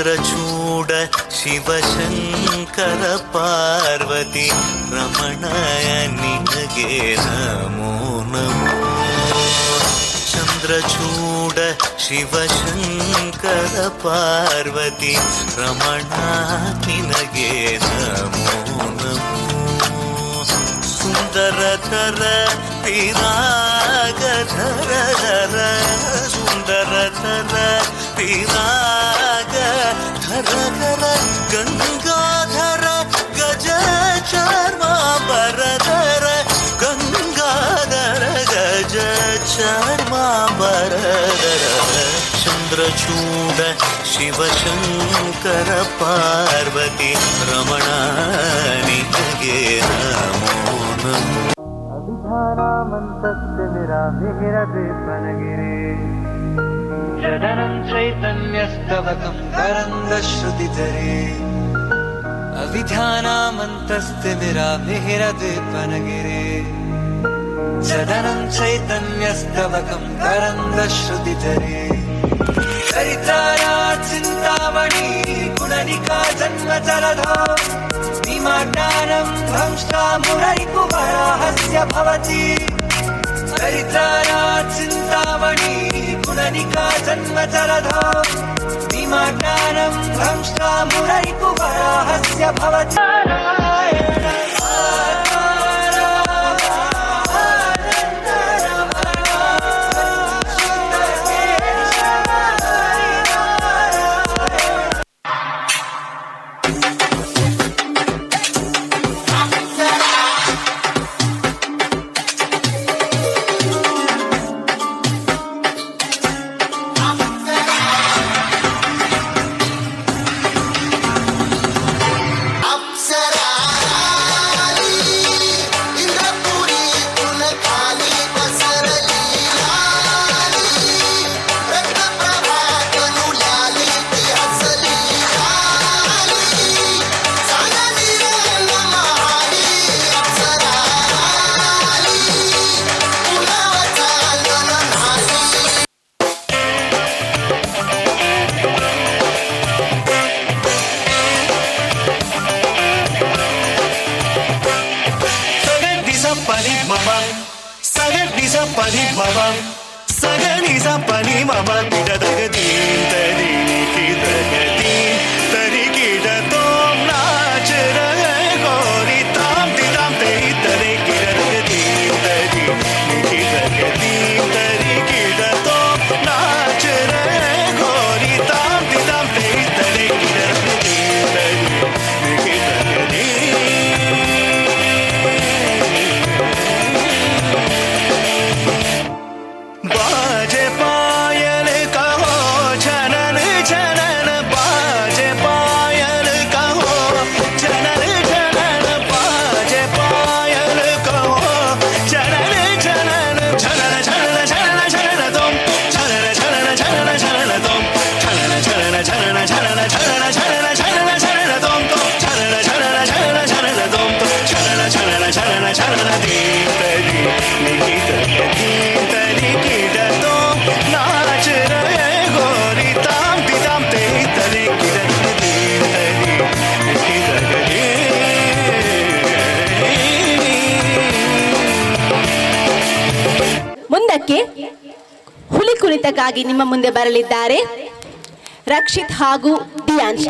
ಚಂದ್ರಚೂಡ ಶಿವಶಂಕರ ಪಾರ್ವತಿ ರಮಣಯ ನಿನಗೆ ನಮೋ ನಮೋ. ಚಂದ್ರಚೂಡ ಶಿವಶಂಕರ ಪಾರ್ವತಿ ರಮಣ ನಿನಗೆ ನಮೋ ನಮೋ. ಸುಂದರಧರ ಪಿರಾಗಧರ ಧರ ಸುಂದರಧರ ಪಿರಾಗ ಧರ ಧರ ಗಂಗಾಧರ ಗಜ ಚಾರ್ಮಾಂಬರಧರ ಗಂಗಾಧರ ಗಜ ಚಾರ್ಮಾಂಬರಧರ. ಚಂದ್ರಚೂಡ ಶಿವಶಂಕರ ಪಾರ್ವತಿ ರಮಣ ನಿನಗೆ ನಮೋ ನಮೋ. ಅಭಿಧಾನಾಮಂತಸ್ಯ ನಿರಾಮಿಹಿರದ್ವೀಪನಗಿರಿ ಜಡನಂ ಚೈತನ್ಯಸ್ತವಕಂ ಕರಂದಶ್ರುತಿಧರೆ. ಅಭಿಧಾನಾಮಂತಸ್ಯ ನಿರಾಮಿಹಿರದ್ವೀಪನಗಿರಿ ಜಡನಂ ಚೈತನ್ಯಸ್ತವಕಂ ಕರಂದಶ್ರುತಿಧರೆ. ಚರಿತಾರಾತ್ ಚಿಂತಾಮಣಿ ಗುಣನಿಕಾ ಜನ್ಮಚರಧೋ ವಿಮಾಜ್ಞಾನಂ ಧ್ವಂಸಾ ಮುರರಿಪುವರಾಹಸ್ಯ ಭವತಿ. ಚರಿತಾರಾತ್ ಚಿಂತಾಮಣಿ ಗುಣನಿಕಾ ಜನ್ಮಚರಧೋ ವಿಮಾಜ್ಞಾನಂ ಧ್ವಂಸಾ ಮುರರಿಪುವರಾಹಸ್ಯ ಭವತಿ. ಮುಂದಕ್ಕೆ ಹುಲಿ ಕುಣಿತಕ್ಕಾಗಿ ನಿಮ್ಮ ಮುಂದೆ ಬರಲಿದ್ದಾರೆ ರಕ್ಷಿತ್ ಹಾಗೂ ದಿಯಾಂಶ್.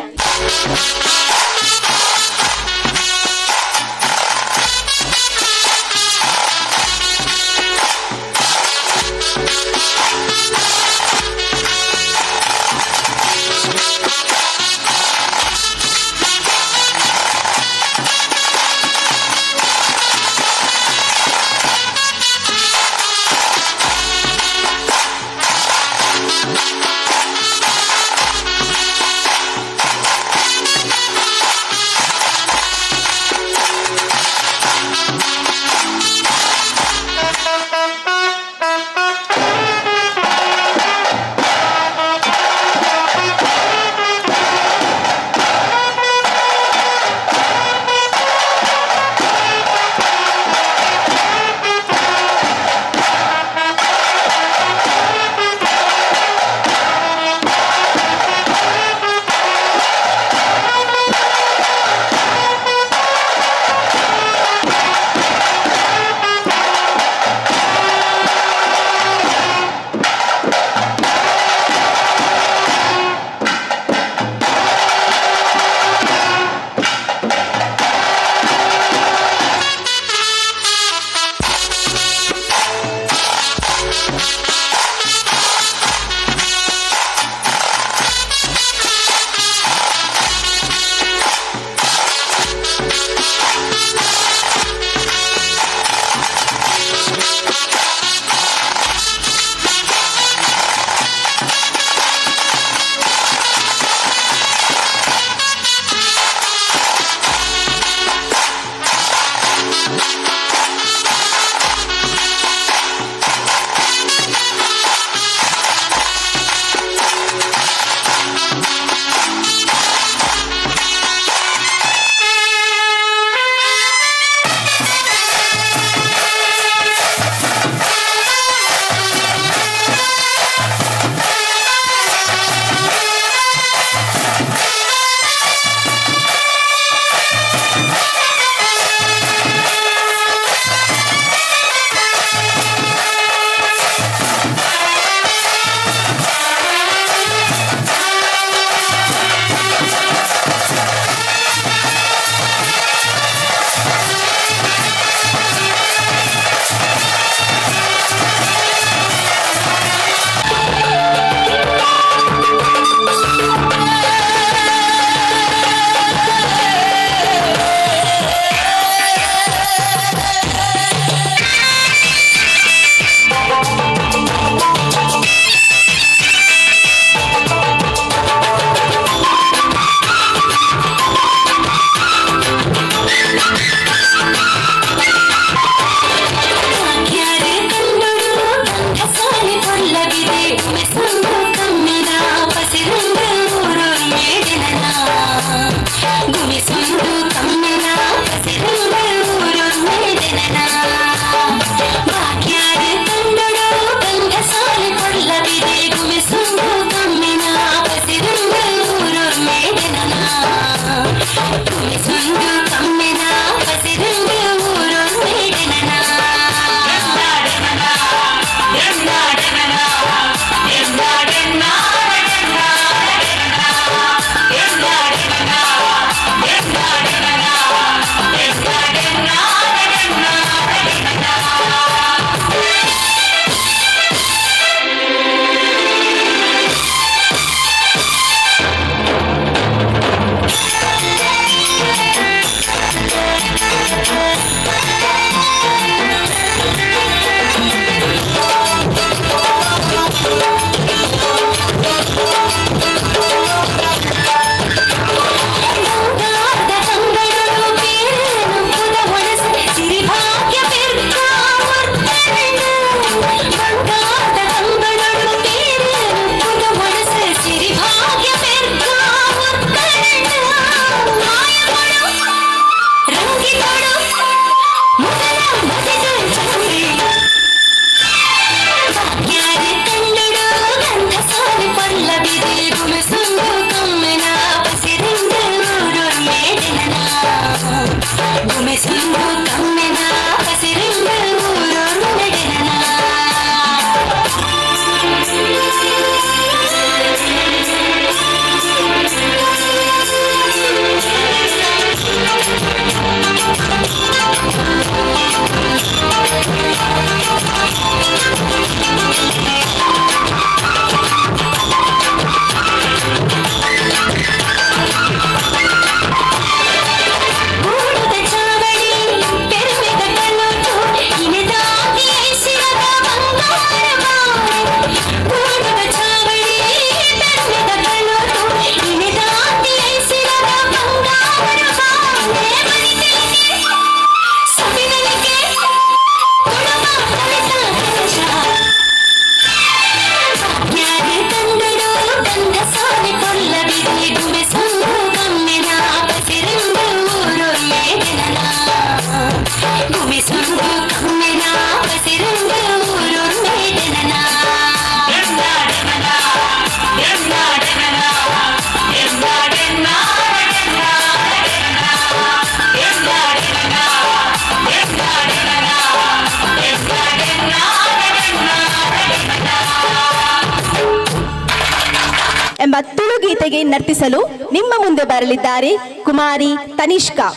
ಎಂಬ ತುಳುಗೀತೆಗೆ ನರ್ತಿಸಲು ನಿಮ್ಮ ಮುಂದೆ ಬರಲಿದ್ದಾರೆ ಕುಮಾರಿ ತನಿಷ್ಕಾ.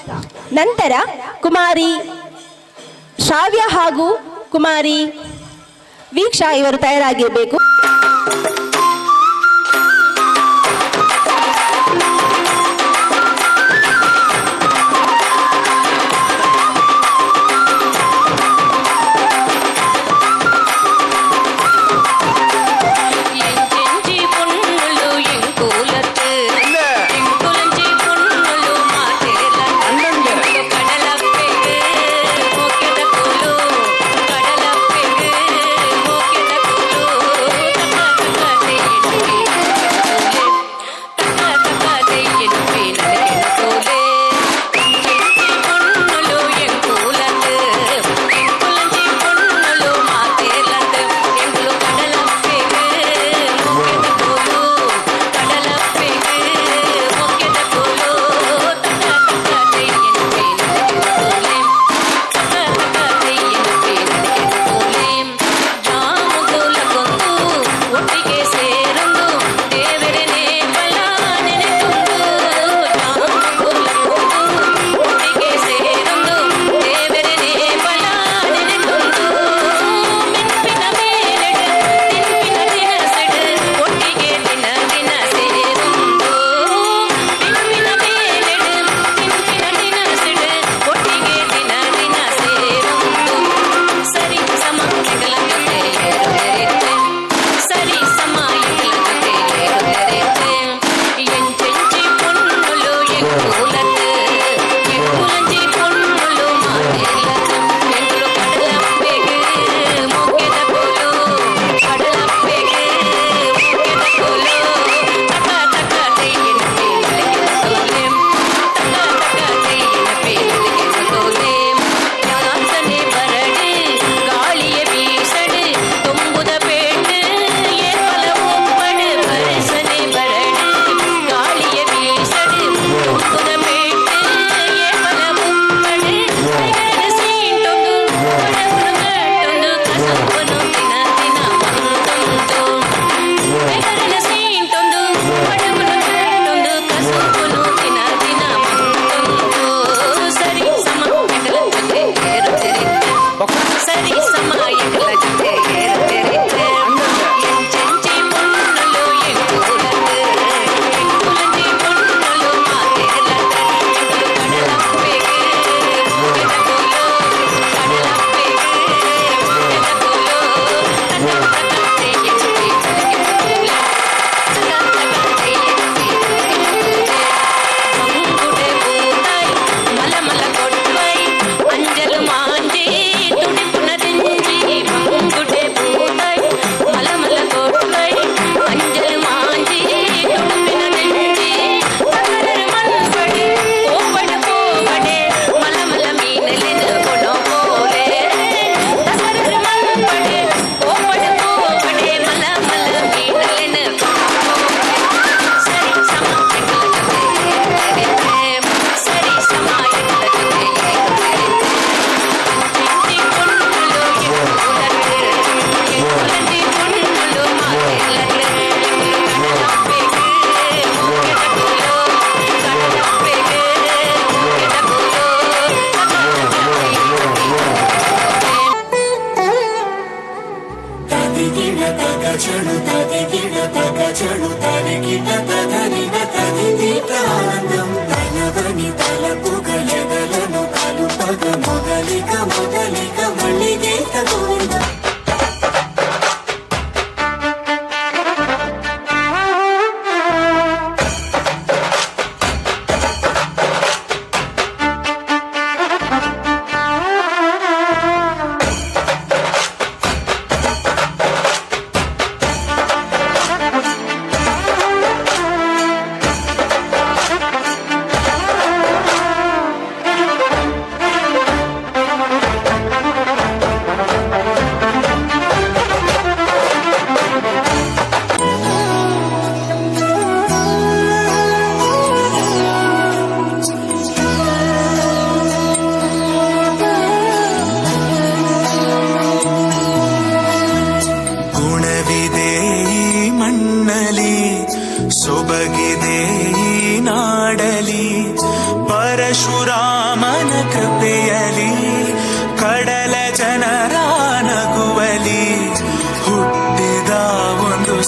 ನಂತರ ಕುಮಾರಿ ಶ್ರಾವ್ಯ ಹಾಗೂ ಕುಮಾರಿ ವೀಕ್ಷಾ ಇವರು ತಯಾರಾಗಿರಬೇಕು.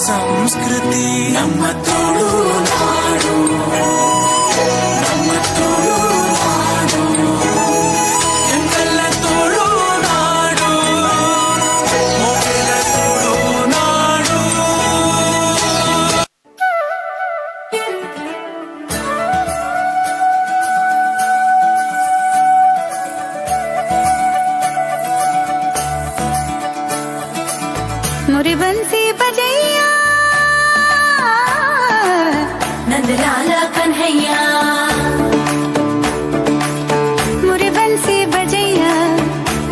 ಸಂಸ್ಕೃತಿ ನಮ್ಮ ತುಳುನಾಡು, ನಮ್ಮ ತುಳುನಾಡು, ಎಂತೆಲ್ಲ ತುಳುನಾಡು, ಮೊದಲ ತುಳುನಾಡು. मुरी बंसी बजैया नंद लाला कन्हैया, मुरी बंसी बजैया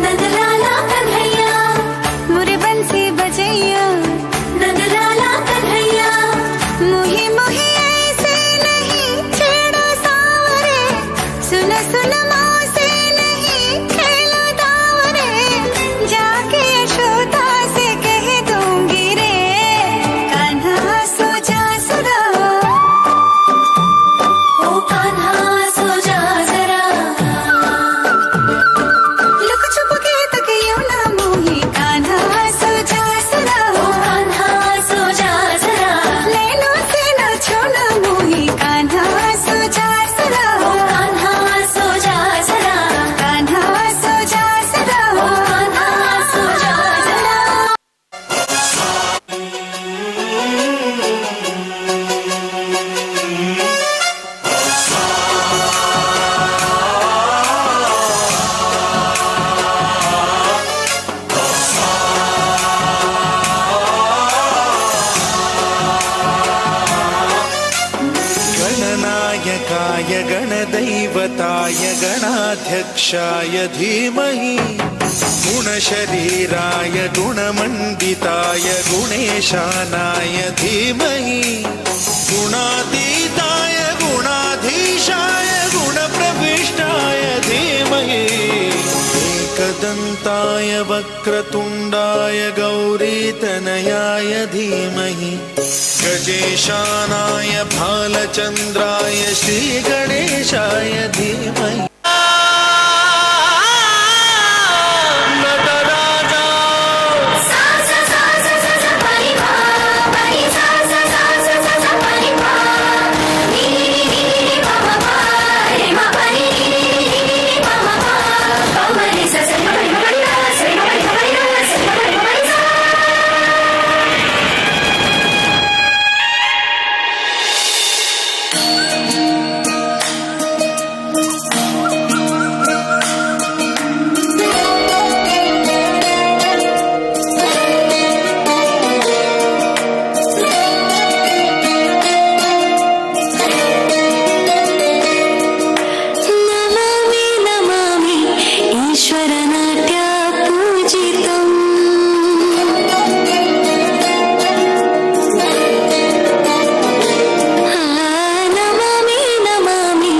नंद लाला कन्हैया, मुरी बंसी बजैया नंद लाला कन्हैया। मुही मुही ऐसे नहीं छेड़ो सावरे, सुन सुन मौसे नहीं खेलो दावरे, जाके यशोदा से कह दूंगी रे, कान्हा सो जा जरा, ओ कान्हा सो जा जरा, लुक छुप के तक यूं ना मोही, कान्हा सो जा जरा, ओ कान्हा सो जा जरा, नैनों से ना छोड़ना मोही, कान्हा सो जा जरा, ओ कान्हा सो जा जरा, कान्हा सो जा जरा, ओ कान्हा सो जा जरा। गणनायकाय गणदैवताय गणाध्यक्षाय धीमहि, गुणशरीराय गुणमण्डिताय गुणेशानाय धीमहि, गुणातीताय गुणाधीशाय गुणप्रविष्टाय धीमहि, एकदन्ताय वक्रतुण्डाय गौरीतनयाय धीमहि, गजेशानाय भालचन्द्राय श्रीगणेशाय धीमहि। नमामि नमामि ईश्वरनाट्य पूजितम्, नमामि नमामि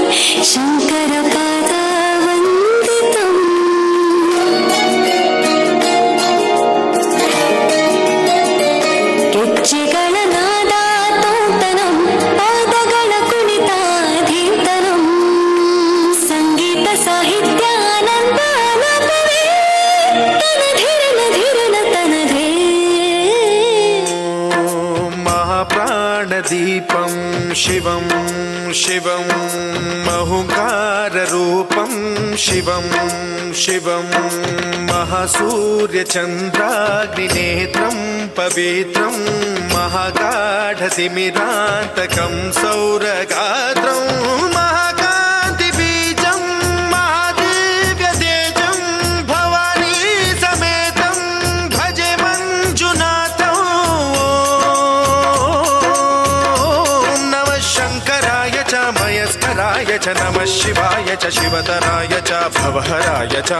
शङ्करपादवन्दितम्, ಗೆಜ್ಜೆಗಳ ನಾದಾತೋಂತನಂ, ಪಾದಗಳ ಕುಣಿತಾಧೀಂತನಂ, ಸಂಗೀತ ಸಾಹಿತ್ಯಾನಂದಾನಪವೇ ತನಧಿರನ ಧಿರನ ತನಧೇ. महाप्राणदीपं शिवं शिवं महुकाररूपं शिवं शिवं महासूर्यचन्द्राग्निनेत्रं पवित्रं महागाढतिमिरान्तकं सौरगात्रं महाकान्तिबीजं महादिव्यतेजं भवानी समेतं भजे मञ्जुनाथं। ॐ नमः शङ्कराय च मयस्कराय च नमः शिवाय च शिवतराय च भवहराय च।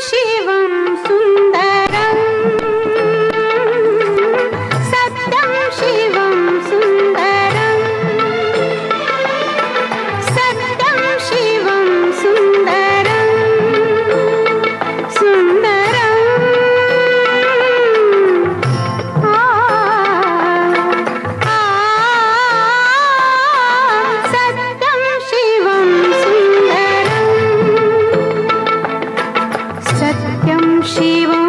शिवं सुन्दरम् सत्यं शिवं सुन्दरम् सत्यं शिवं सुन्दरम् सुन्दरम् सत्यं शिवं सुन्दरम् सत्यं शिवं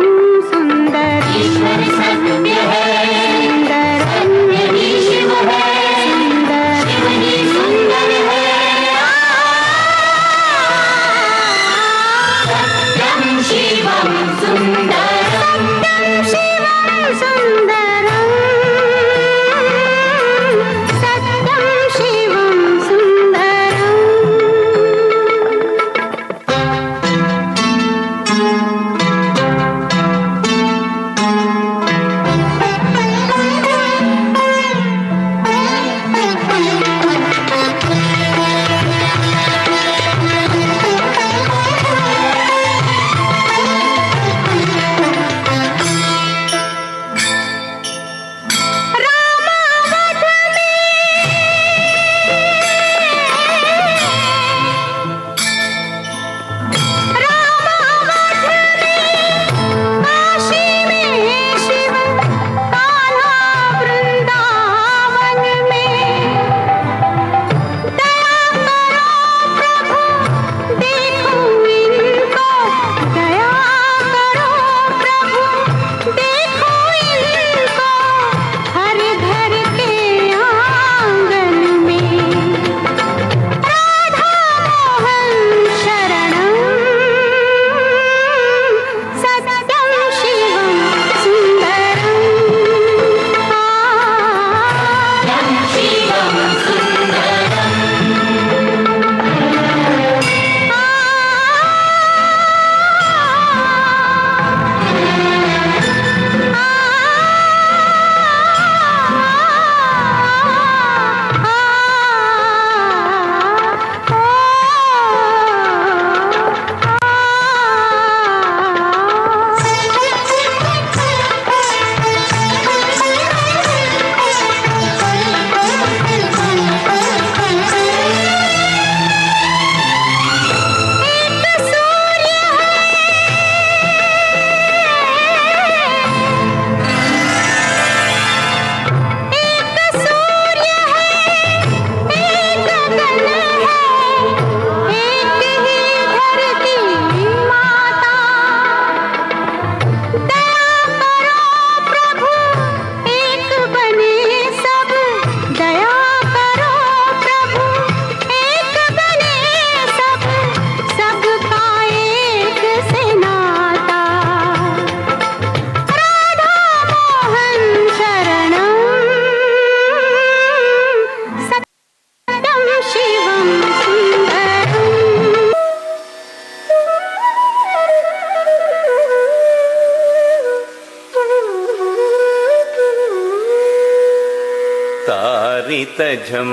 तझं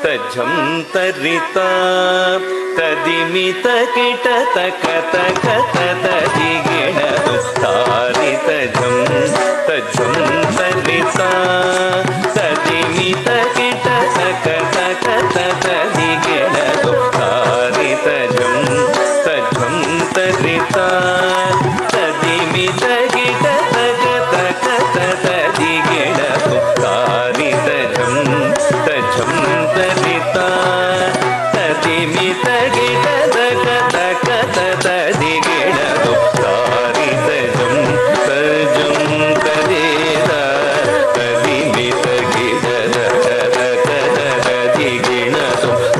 तझं तरिता तदिमित किट तक तक तदिगिण तारि तझं तझं तरिता तदिमित किट तक तक तदिगिण तारि तझं तझं तरिता तदिमित किट तक तक तदिगिण तारि तझं तझं तरिता तदिमित गिट तक तक तदिगिण तारि तझं तझं तरिता तदिमित गिट तक तक तदिगिण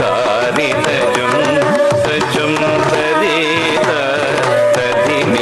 तारि तझं तझं तरिता तदिमित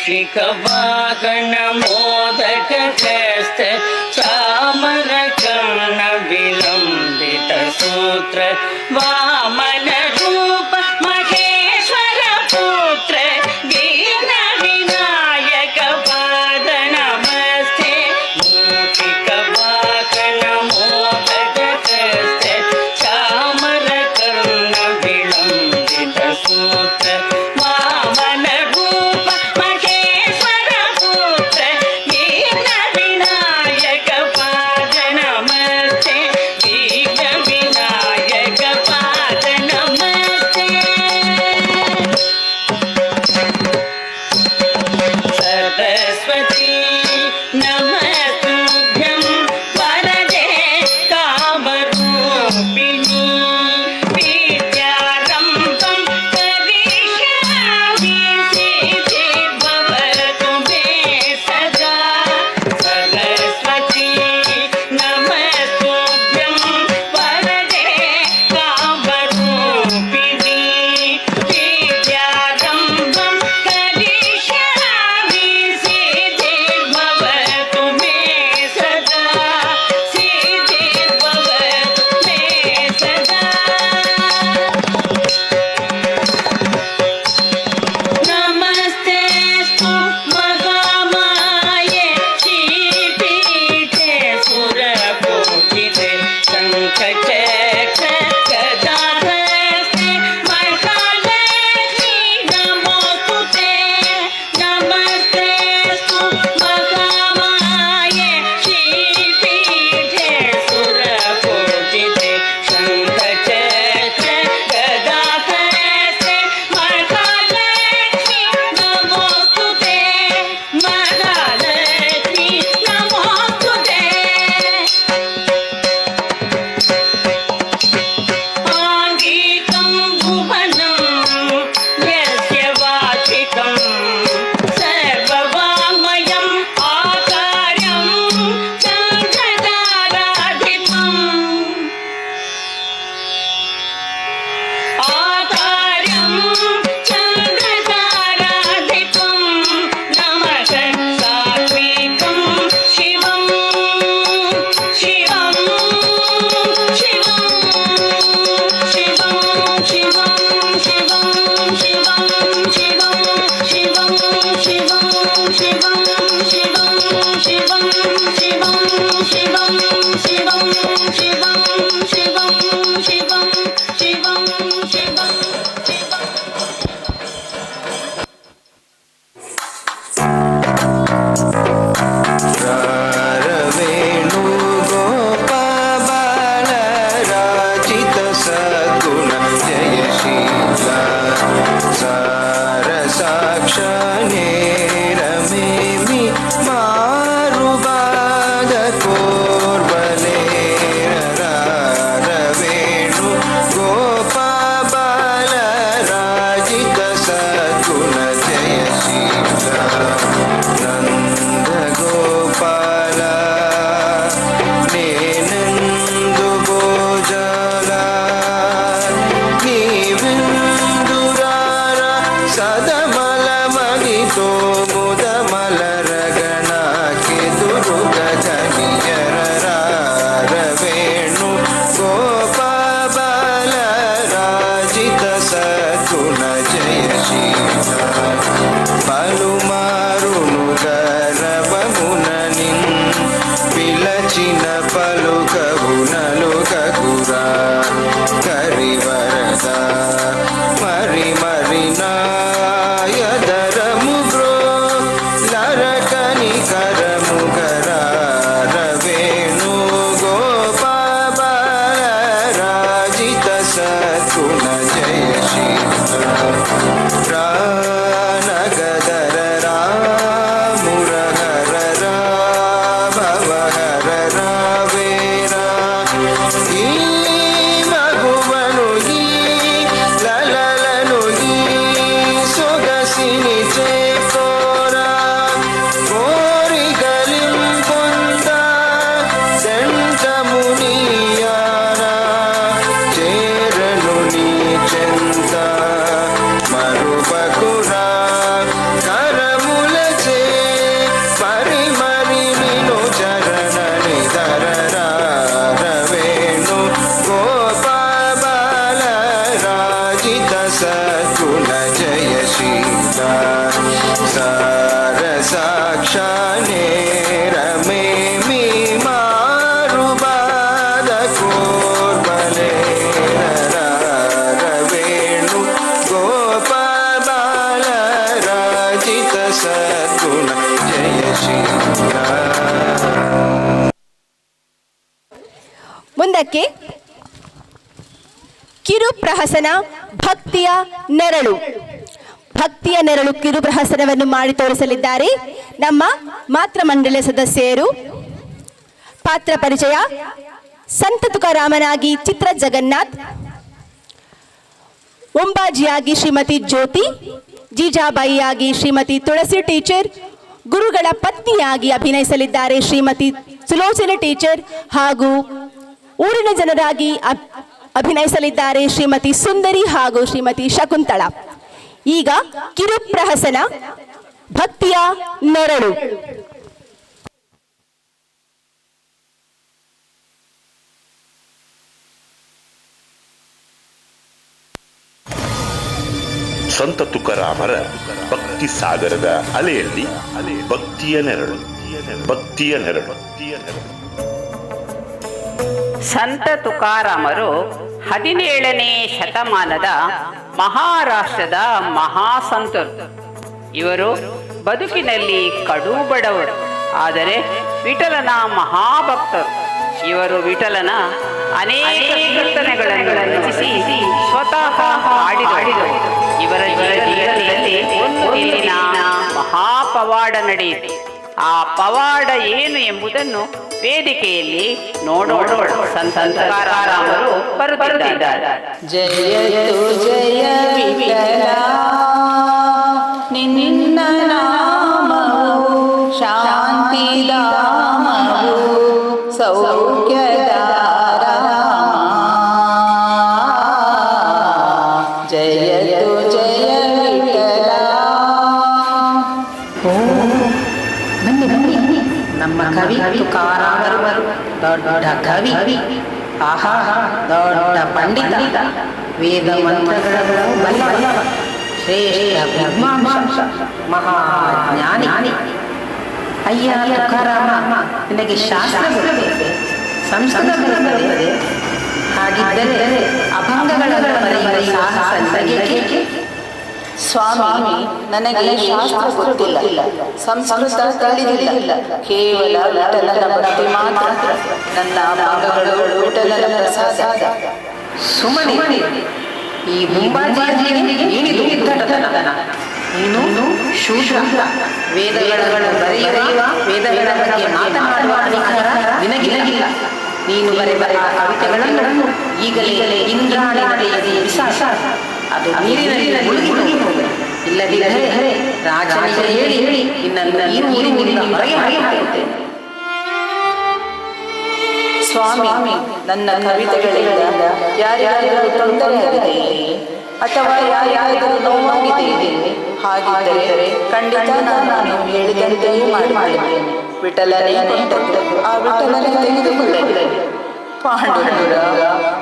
मूषिकवाहन मोदक हस्त चामर कर्ण विलंबित सूत्र वामन रूप महेश्वर पुत्र दीन विनायक पाद नमस्ते मूषिकवाहन मोदक हस्त चामर कर्ण विलंबित सूत्र वामन रूप महेश्वर पुत्र दीन विनायक पाद नमस्ते दीन विनायक पाद ಸಾಕ್ಷಾನೇ ರಮೇಮಿ ಮಾರುಬಾದ ಕೋರ್ಬಲೆ ರವೇಣು ಗೋಪಾಲ ರಾಜಿತ ಸದ್ಗುಣ ಜಯಶೀಲ ನಂದ ಗೋಪಾಲ ನೇನೆಂದು ಗೋಜಾಲ ನೀವಿಂದುರಾರ ಸದಮಲ ಮಗಿತೋ ಮುದ ಮಲರಗಣ ಕೆದುರುಗ ಜನಿಯರ ರವೇಣು ಗೋಪಾಲ ರಾಜಿತ ಸದ್ಗುಣ ಜಯಶೀಲ పలుమారును గరవమునని పిలచిన పలుకవునలుకగురా కరివరద మరి మరి నాయదరము గ్రో లరకని కరము గరా రవేణు గోపాల రాజిత సద్గుణ జయశీల ನಗದರ ರಾಮುರಹರ ಭವಹರ ರಾವೇರ ಈ ಮಗುವನು ಈ ಲಲಲನು ಈ ಸೊಗಸಿನಿ ಚೇಕೋರ ಕೋರಿಗಲಿಂ ಪೊಂದ ಸೆಂಟ ಮುನಿಯಾರ ಚೇರನು ನೀ ಚೆಂದ మరుపకుర కరములచే పరిమరి నిను చరణ నిధర రవేణు గోపాల రాజిత సద్గుణ జయశీల సార సాక్షానే రమేమి మారుబాద కోర్బలే రవేణు ಗೋಪಾಲ ರಾಜಿತ ಸದ್ಗುಣ ಜಯಶೀಲ. ಮುಂದಕ್ಕೆ ಕಿರುಪ್ರಹಸನ ಭಕ್ತಿಯ ನೆರಳು. ಭಕ್ತಿಯ ನೆರಳು ಕಿರುಪ್ರಹಸನವನ್ನು ಮಾಡಿ ತೋರಿಸಲಿದ್ದಾರೆ ನಮ್ಮ ಮಾತೃ ಮಂಡಳಿಯ ಸದಸ್ಯರು. ಪಾತ್ರ ಪರಿಚಯ: ಸಂತ ತುಕಾರಾಮನಾಗಿ ಚಿತ್ರ ಜಗನ್ನಾಥ್, ಒಂಬಾಜಿಯಾಗಿ ಶ್ರೀಮತಿ ಜ್ಯೋತಿ, ಜೀಜಾಬಾಯಿಯಾಗಿ ಶ್ರೀಮತಿ ತುಳಸಿ ಟೀಚರ್, ಗುರುಗಳ ಪತ್ನಿಯಾಗಿ ಅಭಿನಯಿಸಲಿದ್ದಾರೆ ಶ್ರೀಮತಿ ಸುಲೋಚನ ಟೀಚರ್, ಹಾಗೂ ಊರಿನ ಜನರಾಗಿ ಅಭಿನಯಿಸಲಿದ್ದಾರೆ ಶ್ರೀಮತಿ ಸುಂದರಿ ಹಾಗೂ ಶ್ರೀಮತಿ ಶಕುಂತಳ. ಈಗ ಕಿರುಪ್ರಹಸನ ಭಕ್ತಿಯ ನೆರಳು. ಸಂತ ತುಕಾರಾಮರ ಭಕ್ತಿ ಸಾಗರದ ಅಲೆಯಲ್ಲಿ ಭಕ್ತಿಯ ನೆರಳು. ಭಕ್ತಿಯ ನೆರಳು. ಸಂತ ತುಕಾರಾಮರು 17ನೇ ಶತಮಾನದ ಮಹಾರಾಷ್ಟ್ರದ ಮಹಾಸಂತರು. ಇವರು ಬದುಕಿನಲ್ಲಿ ಕಡು ಬಡವರು, ಆದರೆ ವಿಠಲನ ಮಹಾಭಕ್ತರು. ಇವರು ವಿಠಲನ ಅನೇಕ ಕೀರ್ತನೆಗಳನ್ನು ರಚಿಸಿ ಸ್ವತಃ ಹಾಡಿದರು. ಇವರ ಜೀವನದಲ್ಲಿ ಒಂದು ದಿನ ಮಹಾಪವಾಡ ನಡೆಯಿತು. ಆ ಪವಾಡ ಏನು ಎಂಬುದನ್ನು ವೇದಿಕೆಯಲ್ಲಿ ನೋಡೋಣ. ಸಂತ ತುಕಾರಾಮರು ಬರುತ್ತಿದ್ದಾರೆ. ಜಯತು ಜಯ ವಿಠಲ ನಿನ್ನ ನಾಮವು ಶಾಂತಿದಾಮವು ಸೌಖ್ಯದಾರ ಜಯತು ಜಯ ವಿಠಲ. ನಮ್ಮ ಕವಿ ತುಕಾರಾಮರು ದೊಡ್ಡ ಕವಿ, ಆಹಾ ದೊಡ್ಡ ಪಂಡಿತ, ವೇದ ಮಂತ್ರಗಳನ್ನು ಬಲ್ಲವ, ಶ್ರೇಷ್ಠ ವಿದ್ವಾಂಸ, ಮಹಾಜ್ಞಾನಿ. ಅಯ್ಯ ತುಕಾರಾಮ, ನಿನಗೆ ಶಾಸ್ತ್ರ ಬರುತ್ತದೆ, ಸಂಸ್ಕೃತ ಬರುತ್ತದೆ, ಹಾಗಿದ್ದರೆ ಅಭಂಗಗಳನ್ನು ಬರೆಯುವ ಸಾಹಸ ನಿನಗೇಕೆ? ಸ್ವಾಮಿ, ನನಗೆ ಶಾಸ್ತ್ರ ಗೊತ್ತಿಲ್ಲ, ಸಂಸ್ಕೃತ ತಿಳಿದಿಲ್ಲ, ಕೇವಲ ವಿಠಲನ ಭಕ್ತಿ ಮಾತ್ರ ನನ್ನ ಅಭಂಗಗಳು, ವಿಠಲನ ಪ್ರಸಾದ. ಸುಮ್ಮನೆ ಈ ಮುಂಬಾಜಿಯಲ್ಲಿ ಏನಿದು ಉದ್ದಟತನ? ನೀನು ಶೂದ್ರ, ವೇದಗಳನ್ನು ಬರೆಯುವ, ವೇದಗಳ ಬಗ್ಗೆ ಮಾತನಾಡುವ ಅಧಿಕಾರ ನಿನಗಿಲ್ಲ. ನೀನು ಬರೆದ ಕವಿತೆಗಳನ್ನು ಈಗಲೇ ಇಂದ್ರಾಣಿ ನದಿಯಲ್ಲಿ ಬಿಸಾಕ. ಅದು ನೀರಿನಲ್ಲಿ ಮುಳುಗಿ ಹೋಗು. ಇಲ್ಲದಿದ್ದರೆ ರಾಜನಿಗೆ ಹೇಳಿ ನಿನ್ನನ್ನು ಈ ಊರಿನಿಂದ ಹೊರಗೆ ಹಾಕುತ್ತೇನೆ. ಸ್ವಾಮಿ, ನನ್ನ ಕವಿತೆಗಳಿಂದ ಯಾರಿಗಾದರೂ ತೊಂದರೆಯಾಗಿದೆಯೇ ಅಥವಾ ಯಾರಿಗಾದರೂ ನೋವಾಗಿದೆಯೇ? ಹಾಗಿದ್ದರೆ ಖಂಡಿತ ನಾನು ಹೇಳಿದಂತೆಯೇ ಮಾಡುತ್ತೇನೆ. ವಿಠಲನೇ ಕೊಟ್ಟದ್ದು, ಆ ವಿಠಲನೇ ತೆಗೆದುಕೊಳ್ಳಲಿ. ಪಾಂಡುರಂಗ,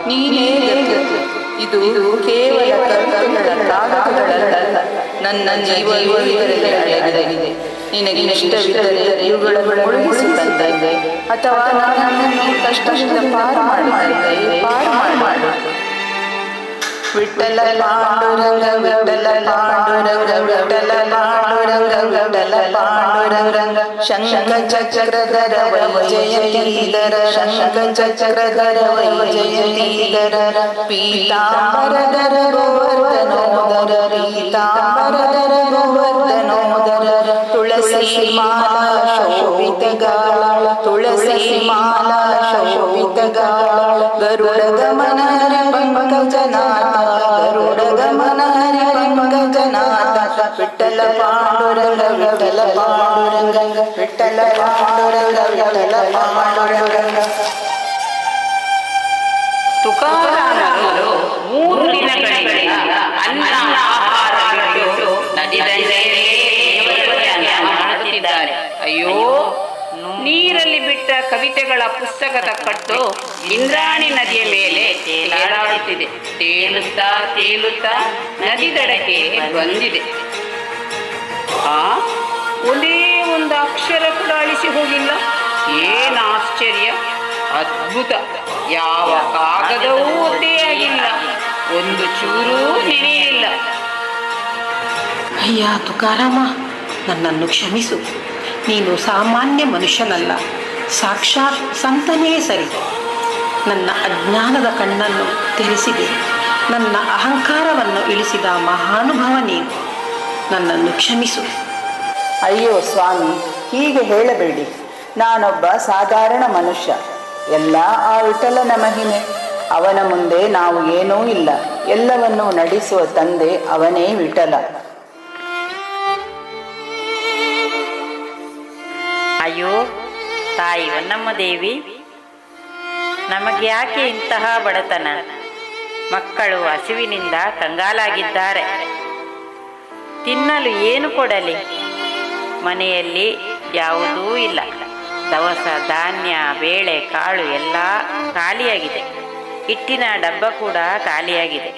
ನೀನೇ ಗತಿ. ಇದು ಕೇವಲ ಕವಿತೆಗಳ ಕಾಗದಗಳಲ್ಲ, ನನ್ನ ಜೀವವೂ ಇದರಲ್ಲಿ ಅಡಗಿದೆ. ನಿನಗೆ ಇಷ್ಟವಿದ್ದರೆ ಇವುಗಳನ್ನು ಮುಳುಗಿಸುತ್ತಂತೆ ಅಥವಾ ನನ್ನನ್ನು ಕಷ್ಟದಿಂದ ಪಾರು ಮಾಡು. ವಿಠಲ ಪಾಂಡುರಂಗ ವಿಠಲ ಪಾಂಡುರಂಗ ವಿಠಲ ಪಾಂಡುರಂಗ ವಿಠಲ ಪಾಂಡುರಂಗ ಶಂಖ ಚಕ್ರಧರ ವೈಜಯತೀಧರ ಶಂಖ ಚಕ್ರಧರ ವೈಜಯತೀಧರ ಪೀತಾಂಬರಧರ ಗೋವರ್ಧನೋದರ ಪೀತಾಂಬರಧರ ಗೋವರ್ಧನೋದರ ತುಳಸಿ ಮಾಲಾ ಶೋಭಿತಗಾಳ ತುಳಸಿ ಮಾಲಾ ಶೋಭಿತಗಾಳ ಗರುಡ ಗಮನ ಪಂಕಜನಾಥ ಗರುಡ ಗಮನ ಪಂಕಜನಾಥ ವಿಠಲ ಪಾಂಡುರಂಗ ವಿಠಲ ಪಾಂಡುರಂಗ ವಿಠಲ ಪಾಂಡುರಂಗ ವಿಠಲ ಪಾಂಡುರಂಗ. ತುಕಾರಾಮರು 3 ದಿನಗಳಿಂದ ಅನ್ನ ಆಹಾರ ಬಿಟ್ಟು ನದಿ ದಂಡೆಯಲ್ಲೇ ದೇವರ ಮಾಡುತ್ತಿದ್ದಾರೆ. ಅಯ್ಯೋ, ನೀರಲ್ಲಿ ಬಿಟ್ಟ ಕವಿತೆಗಳ ಪುಸ್ತಕದ ಕಟ್ಟು ಇಂದ್ರಾಣಿ ನದಿಯ ಮೇಲೆ ತೇಲಾಡುತ್ತಿದೆ. ತೇಲುತ್ತಾ ನದಿ ದಡಕ್ಕೆ ಬಂದಿದೆ. ಒಂದೇ ಒಂದು ಅಕ್ಷರ ಕೂಡ ಅಳಿಸಿ ಹೋಗಿಲ್ಲ. ಏನು ಆಶ್ಚರ್ಯ, ಅದ್ಭುತ. ಯಾವ ಕಾಗದವೂ ಒದ್ದೆಯಾಗಿಲ್ಲ, ಒಂದು ಚೂರೂ ನೆನೆಯಿಲ್ಲ. ಅಯ್ಯ ತುಕಾರಾಮ, ನನ್ನನ್ನು ಕ್ಷಮಿಸು. ನೀನು ಸಾಮಾನ್ಯ ಮನುಷ್ಯನಲ್ಲ, ಸಾಕ್ಷಾತ್ ಸಂತನೇ ಸರಿ. ನನ್ನ ಅಜ್ಞಾನದ ಕಣ್ಣನ್ನು ತೆರೆಸಿದೆ, ನನ್ನ ಅಹಂಕಾರವನ್ನು ಇಳಿಸಿದ ಮಹಾನುಭವ ನೀನು. ನನ್ನನ್ನು ಕ್ಷಮಿಸು. ಅಯ್ಯೋ ಸ್ವಾಮಿ, ಹೀಗೆ ಹೇಳಬೇಡಿ. ನಾನೊಬ್ಬ ಸಾಧಾರಣ ಮನುಷ್ಯ. ಎಲ್ಲ ಆ ವಿಠಲನ ಮಹಿಮೆ. ಅವನ ಮುಂದೆ ನಾವು ಏನೂ ಇಲ್ಲ. ಎಲ್ಲವನ್ನೂ ನಡೆಸುವ ತಂದೆ ಅವನೇ ವಿಠಲ. ಅಯ್ಯೋ ತಾಯಿ ಹೊನ್ನಮ್ಮ ದೇವಿ, ನಮಗೆ ಯಾಕೆ ಇಂತಹ ಬಡತನ? ಮಕ್ಕಳು ಹಸಿವಿನಿಂದ ಕಂಗಾಲಾಗಿದ್ದಾರೆ. ತಿನ್ನಲು ಏನು ಕೊಡಲಿ? ಮನೆಯಲ್ಲಿ ಯಾವುದೂ ಇಲ್ಲ. ದವಸ ಧಾನ್ಯ, ಬೇಳೆ, ಕಾಳು ಎಲ್ಲ ಖಾಲಿಯಾಗಿದೆ. ಹಿಟ್ಟಿನ ಡಬ್ಬ ಕೂಡ ಖಾಲಿಯಾಗಿದೆ.